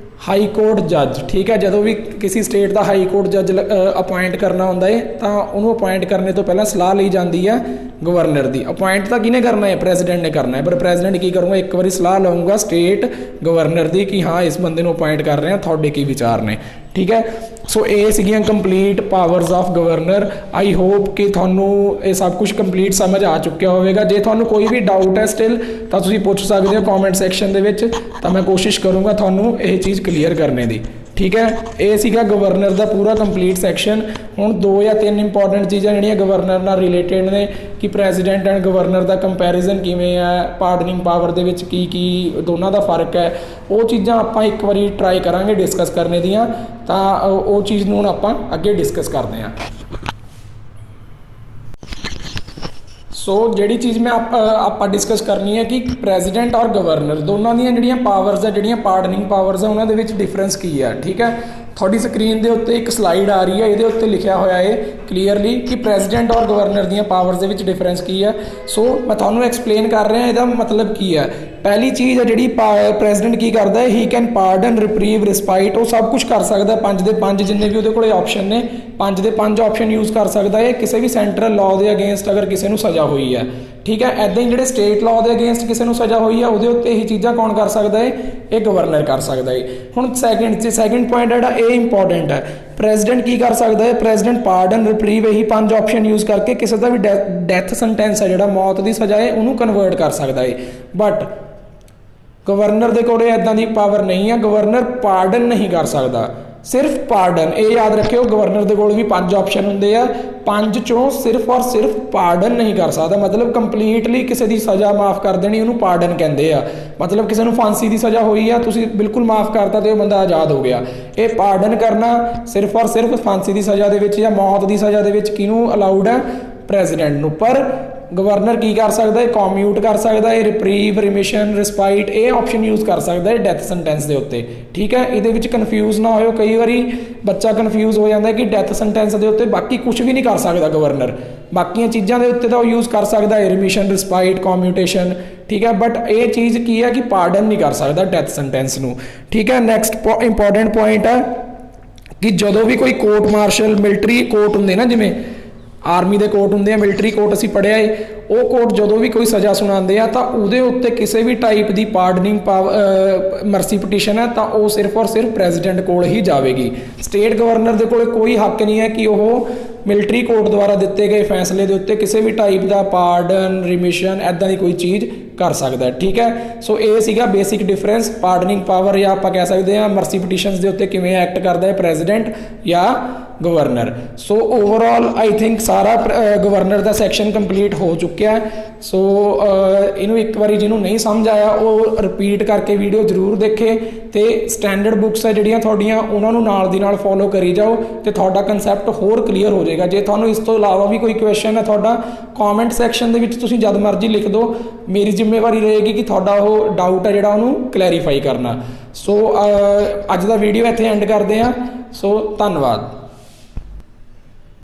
A: high court ਜੱਜ। ਠੀਕ ਹੈ। ਜਦੋਂ ਵੀ ਕਿਸੇ ਸਟੇਟ ਦਾ ਹਾਈ ਕੋਰਟ ਜੱਜ ਅਪੁਆਇੰਟ ਕਰਨਾ ਹੁੰਦਾ ਹੈ ਤਾਂ ਉਹਨੂੰ ਅਪੁਆਇੰਟ ਕਰਨੇ ਤੋਂ ਪਹਿਲਾਂ ਸਲਾਹ ਲਈ ਜਾਂਦੀ ਹੈ ਗਵਰਨਰ ਦੀ। ਅਪੁਆਇੰਟ ਤਾਂ ਕਿਹਨੇ ਕਰਨਾ ਹੈ? ਪ੍ਰੈਜ਼ੀਡੈਂਟ ਨੇ ਕਰਨਾ ਹੈ। ਪਰ ਪ੍ਰੈਜ਼ੀਡੈਂਟ ਕੀ ਕਰੂੰਗਾ, ਇੱਕ ਵਾਰੀ ਸਲਾਹ ਲਊਂਗਾ ਸਟੇਟ ਗਵਰਨਰ ਦੀ ਕਿ ਹਾਂ ਇਸ ਬੰਦੇ ਨੂੰ ਅਪੁਆਇੰਟ ਕਰ ਰਹੇ ਹਾਂ, ਤੁਹਾਡੇ ਕੀ ਵਿਚਾਰ ਨੇ। ਠੀਕ ਹੈ। ਸੋ ਇਹ ਸੀਗੀਆਂ complete powers of governor. I hope ਕਿ ਤੁਹਾਨੂੰ ਇਹ ਸਭ ਕੁਝ ਕੰਪਲੀਟ ਸਮਝ ਆ ਚੁੱਕਿਆ ਹੋਵੇਗਾ। ਜੇ ਤੁਹਾਨੂੰ ਕੋਈ ਵੀ ਡਾਊਟ ਹੈ ਸਟਿਲ ਤਾਂ ਤੁਸੀਂ ਪੁੱਛ ਸਕਦੇ ਹੋ ਕਮੈਂਟ ਸੈਕਸ਼ਨ ਦੇ ਵਿੱਚ, ਤਾਂ ਮੈਂ ਕੋਸ਼ਿਸ਼ ਕਰੂੰਗਾ ਤੁਹਾਨੂੰ ਇਹ ਚੀਜ਼ ਕਲੀਅਰ ਕਰਨੇ ਦੀ। ਠੀਕ ਹੈ। ਇਹ ਸੀਗਾ ਗਵਰਨਰ ਦਾ ਪੂਰਾ ਕੰਪਲੀਟ ਸੈਕਸ਼ਨ। ਹੁਣ 2 ਜਾਂ 3 ਇੰਪੋਰਟੈਂਟ ਚੀਜ਼ਾਂ ਜਿਹੜੀਆਂ ਗਵਰਨਰ ਨਾਲ ਰਿਲੇਟਡ ਨੇ ਕਿ president and governor the comparison ਕਿਵੇਂ ਹੈ, ਪਾਰਡਨਿੰਗ ਪਾਵਰ ਦੇ ਵਿੱਚ ਕੀ ਦੋਨਾਂ ਦਾ ਫਰਕ ਹੈ, ਉਹ ਚੀਜ਼ਾਂ ਆਪਾਂ ਇੱਕ ਵਾਰੀ ਟਰਾਈ ਕਰਾਂਗੇ ਡਿਸਕਸ ਕਰਨੇ ਦੀਆਂ। ਤਾਂ ਉਹ ਚੀਜ਼ ਨੂੰ ਹੁਣ ਆਪਾਂ ਅੱਗੇ ਡਿਸਕਸ ਕਰਦੇ ਹਾਂ। ਸੋ ਜਿਹੜੀ ਚੀਜ਼ ਮੈਂ ਆਪਾਂ ਡਿਸਕਸ ਕਰਨੀ ਹੈ ਕਿ ਪ੍ਰੈਜ਼ੀਡੈਂਟ ਔਰ ਗਵਰਨਰ ਦੋਨਾਂ ਦੀਆਂ ਜਿਹੜੀਆਂ ਪਾਵਰਸ ਹੈ, ਜਿਹੜੀਆਂ ਪਾਰਡਨਿੰਗ ਪਾਵਰਸ ਹੈ, ਉਹਨਾਂ ਦੇ ਵਿੱਚ ਡਿਫਰੈਂਸ ਕੀ ਹੈ। ਠੀਕ ਹੈ। ਤੁਹਾਡੀ ਸਕਰੀਨ ਦੇ ਉੱਤੇ ਇੱਕ ਸਲਾਈਡ ਆ ਰਹੀ ਹੈ, ਇਹਦੇ ਉੱਤੇ ਲਿਖਿਆ ਹੋਇਆ ਹੈ ਕਲੀਅਰਲੀ ਕਿ ਪ੍ਰੈਜ਼ੀਡੈਂਟ ਔਰ ਗਵਰਨਰ ਦੀਆਂ ਪਾਵਰਸ ਦੇ ਵਿੱਚ ਡਿਫਰੈਂਸ ਕੀ ਹੈ। ਸੋ ਮੈਂ ਤੁਹਾਨੂੰ ਐਕਸਪਲੇਨ ਕਰ ਰਿਹਾ ਇਹਦਾ ਮਤਲਬ ਕੀ ਹੈ। ਪਹਿਲੀ ਚੀਜ਼ ਹੈ ਜਿਹੜੀ ਪ੍ਰੈਜ਼ੀਡੈਂਟ ਕੀ ਕਰਦਾ ਹੈ, ਹੀ ਕੈਨ ਪਾਰਡਨ, ਰਿਪਰੀਵ, ਰਿਸਪਾਈਟ, ਉਹ ਸਭ ਕੁਝ ਕਰ ਸਕਦਾ। 5 ਦੇ 5 ਜਿੰਨੇ ਵੀ ਉਹਦੇ ਕੋਲੇ ਆਪਸ਼ਨ ਨੇ, 5 ਦੇ 5 ਆਪਸ਼ਨ ਯੂਜ਼ ਕਰ ਸਕਦਾ ਹੈ ਕਿਸੇ ਵੀ ਸੈਂਟਰਲ ਲਾਅ ਦੇ ਅਗੇਂਸਟ ਅਗਰ ਕਿਸੇ ਨੂੰ ਸਜ਼ਾ ਹੋਈ ਹੈ। ਠੀਕ ਹੈ। ਐਦਾਂ ਹੀ ਜਿਹੜੇ ਸਟੇਟ ਲਾਅ ਦੇ ਅਗੇਂਸਟ ਕਿਸੇ ਨੂੰ ਸਜ਼ਾ ਹੋਈ ਹੈ ਉਹਦੇ ਉੱਤੇ ਇਹ ਚੀਜ਼ਾਂ ਕੌਣ ਕਰ ਸਕਦਾ ਹੈ? ਇਹ ਗਵਰਨਰ ਕਰ ਸਕਦਾ ਹੈ। ਹੁਣ ਸੈਕਿੰਡ ਪੁਆਇੰਟ ਜਿਹੜਾ ਇਹ ਇੰਪੋਰਟੈਂਟ ਹੈ, ਪ੍ਰੈਜ਼ੀਡੈਂਟ ਕੀ ਕਰ ਸਕਦਾ ਹੈ? ਪ੍ਰੈਜ਼ੀਡੈਂਟ ਪਾਰਡਨ, ਰਿਪਰੀਵ, ਇਹੀ 5 ਆਪਸ਼ਨ ਯੂਜ਼ ਕਰਕੇ ਕਿਸੇ ਦਾ ਵੀ ਡੈਥ ਸੈਂਟੈਂਸ ਹੈ ਜਿਹੜਾ ਮੌਤ ਦੀ ਸਜ਼ਾ ਹੈ ਉਹਨੂੰ ਕਨਵਰਟ ਕਰ ਸਕਦਾ ਹੈ। ਬਟ ਗਵਰਨਰ ਦੇ ਕੋਲ ਇੱਦਾਂ ਦੀ ਪਾਵਰ ਨਹੀਂ ਹੈ। ਗਵਰਨਰ ਪਾਰਡਨ ਨਹੀਂ ਕਰ ਸਕਦਾ, ਸਿਰਫ ਪਾਰਡਨ। ਇਹ ਯਾਦ ਰੱਖਿਓ, ਗਵਰਨਰ ਦੇ ਕੋਲ ਵੀ 5 ਆਪਸ਼ਨ ਹੁੰਦੇ ਆ, 5 ਚੋਂ ਸਿਰਫ ਔਰ ਸਿਰਫ ਪਾਰਡਨ ਨਹੀਂ ਕਰ ਸਕਦਾ। ਮਤਲਬ ਕੰਪਲੀਟਲੀ ਕਿਸੇ ਦੀ ਸਜ਼ਾ ਮਾਫ ਕਰ ਦੇਣੀ ਉਹਨੂੰ ਪਾਰਡਨ ਕਹਿੰਦੇ ਆ। ਮਤਲਬ ਕਿਸੇ ਨੂੰ ਫਾਂਸੀ ਦੀ ਸਜ਼ਾ ਹੋਈ ਆ, ਤੁਸੀਂ ਬਿਲਕੁਲ ਮਾਫ ਕਰਤਾ ਤੇ ਉਹ ਬੰਦਾ ਆਜ਼ਾਦ ਹੋ ਗਿਆ। ਇਹ ਪਾਰਡਨ ਕਰਨਾ ਸਿਰਫ ਔਰ ਸਿਰਫ ਫਾਂਸੀ ਦੀ ਸਜ਼ਾ ਦੇ ਵਿੱਚ ਜਾਂ ਮੌਤ ਦੀ ਸਜ਼ਾ ਦੇ ਵਿੱਚ ਕਿਹਨੂੰ ਅਲਾਉਡ ਹੈ? ਪ੍ਰੈਜ਼ੀਡੈਂਟ ਨੂੰ। ਪਰ ਗਵਰਨਰ ਕੀ ਕਰ ਸਕਦਾ ਹੈ? ਕਮਿਊਟ ਕਰ ਸਕਦਾ ਹੈ, ਰਿਪਰੀਵ, ਰਿਮਿਸ਼ਨ, ਰਿਸਪਾਈਟ, ਇਹ ਆਪਸ਼ਨ ਯੂਜ਼ ਕਰ ਸਕਦਾ ਹੈ ਡੈਥ ਸੈਂਟੈਂਸ ਦੇ ਉੱਤੇ। ਠੀਕ ਹੈ, ਇਹਦੇ ਵਿੱਚ ਕਨਫਿਊਜ਼ ਨਾ ਹੋਇਓ। ਕਈ ਵਾਰੀ ਬੱਚਾ ਕਨਫਿਊਜ਼ ਹੋ ਜਾਂਦਾ ਕਿ ਡੈਥ ਸੈਂਟੈਂਸ ਦੇ ਉੱਤੇ ਬਾਕੀ ਕੁਝ ਵੀ ਨਹੀਂ ਕਰ ਸਕਦਾ ਗਵਰਨਰ, ਬਾਕੀਆਂ ਚੀਜ਼ਾਂ ਦੇ ਉੱਤੇ ਤਾਂ ਉਹ ਯੂਜ਼ ਕਰ ਸਕਦਾ ਹੈ, ਰਿਮਿਸ਼ਨ, ਰਿਸਪਾਈਟ, ਕਮਿਊਟੇਸ਼ਨ। ਠੀਕ ਹੈ, ਬਟ ਇਹ ਚੀਜ਼ ਕੀ ਹੈ ਕਿ ਪਾਰਡਨ ਨਹੀਂ ਕਰ ਸਕਦਾ ਡੈਥ ਸੈਂਟੈਂਸ ਨੂੰ। ਠੀਕ ਹੈ, ਨੈਕਸਟ ਇੰਪੋਰਟੈਂਟ ਪੁਆਇੰਟ ਹੈ ਕਿ ਜਦੋਂ ਵੀ ਕੋਈ ਕੋਰਟ ਮਾਰਸ਼ਲ, ਮਿਲਟਰੀ ਕੋਰਟ ਹੁੰਦੇ ਨਾ, ਜਿਵੇਂ ਆਰਮੀ ਦੇ ਕੋਰਟ ਹੁੰਦੇ ਆ, ਮਿਲਟਰੀ ਕੋਰਟ ਅਸੀਂ ਪੜ੍ਹਿਆ ਏ, ਉਹ ਕੋਰਟ ਜਦੋਂ ਵੀ ਕੋਈ ਸਜ਼ਾ ਸੁਣਾਉਂਦੇ ਆ ਤਾਂ ਉਹਦੇ ਉੱਤੇ ਕਿਸੇ ਵੀ ਟਾਈਪ ਦੀ ਪਾਰਡਨਿੰਗ ਮਰਸੀ ਪਟੀਸ਼ਨ ਹੈ ਤਾਂ ਉਹ ਸਿਰਫ ਔਰ ਸਿਰਫ ਪ੍ਰੈਜ਼ੀਡੈਂਟ ਕੋਲ ਹੀ ਜਾਵੇਗੀ। ਸਟੇਟ ਗਵਰਨਰ ਦੇ ਕੋਲ ਕੋਈ ਹੱਕ ਨਹੀਂ ਹੈ ਕਿ ਉਹ ਮਿਲਟਰੀ ਕੋਰਟ ਦੁਆਰਾ ਦਿੱਤੇ ਗਏ ਫੈਸਲੇ ਦੇ ਉੱਤੇ ਕਿਸੇ ਵੀ ਟਾਈਪ ਦਾ ਪਾਰਡਨ, ਰਿਮਿਸ਼ਨ, ਐਦਾਂ ਦੀ ਕੋਈ ਚੀਜ਼ ਕਰ ਸਕਦਾ। ਠੀਕ ਹੈ, ਸੋ ਇਹ ਸੀਗਾ ਬੇਸਿਕ ਡਿਫਰੈਂਸ ਪਾਰਡਨਿੰਗ ਪਾਵਰ, ਜਾਂ ਆਪਾਂ ਕਹਿ ਸਕਦੇ ਹਾਂ ਮਰਸੀ ਪਟੀਸ਼ਨਸ ਦੇ ਉੱਤੇ ਕਿਵੇਂ ਐਕਟ ਕਰਦਾ ਹੈ ਪ੍ਰੈਜ਼ੀਡੈਂਟ ਜਾਂ governor. So overall I think ਸਾਰਾ ਗਵਰਨਰ ਦਾ ਸੈਕਸ਼ਨ ਕੰਪਲੀਟ ਹੋ ਚੁੱਕਿਆ ਹੈ। ਸੋ ਇਹਨੂੰ ਇੱਕ ਵਾਰੀ ਜਿਹਨੂੰ ਨਹੀਂ ਸਮਝ ਆਇਆ ਉਹ ਰਿਪੀਟ ਕਰਕੇ ਵੀਡੀਓ ਜ਼ਰੂਰ ਦੇਖੇ, ਤੇ ਸਟੈਂਡਰਡ ਬੁੱਕਸ ਹੈ ਜਿਹੜੀਆਂ ਤੁਹਾਡੀਆਂ ਉਹਨਾਂ ਨੂੰ ਨਾਲ ਦੀ ਨਾਲ ਫੋਲੋ ਕਰੀ ਜਾਓ ਤੇ ਤੁਹਾਡਾ ਕਨਸੈਪਟ ਹੋਰ ਕਲੀਅਰ ਹੋ ਜਾਏਗਾ। ਜੇ ਤੁਹਾਨੂੰ ਇਸ ਤੋਂ ਇਲਾਵਾ ਵੀ ਕੋਈ ਕੁਐਸਚਨ ਹੈ ਤੁਹਾਡਾ ਕਮੈਂਟ ਸੈਕਸ਼ਨ ਦੇ ਵਿੱਚ ਤੁਸੀਂ ਜਦ ਮਰਜ਼ੀ ਲਿਖ ਦਿਓ, ਮੇਰੀ ਜ਼ਿੰਮੇਵਾਰੀ ਰਹੇਗੀ ਕਿ ਤੁਹਾਡਾ ਉਹ ਡਾਊਟ ਹੈ ਜਿਹੜਾ ਉਹਨੂੰ ਕਲੈਰੀਫਾਈ ਕਰਨਾ। ਸੋ ਅੱਜ ਦਾ ਵੀਡੀਓ ਇੱਥੇ ਐਂਡ ਕਰਦੇ ਹਾਂ। ਸੋ ਧੰਨਵਾਦ।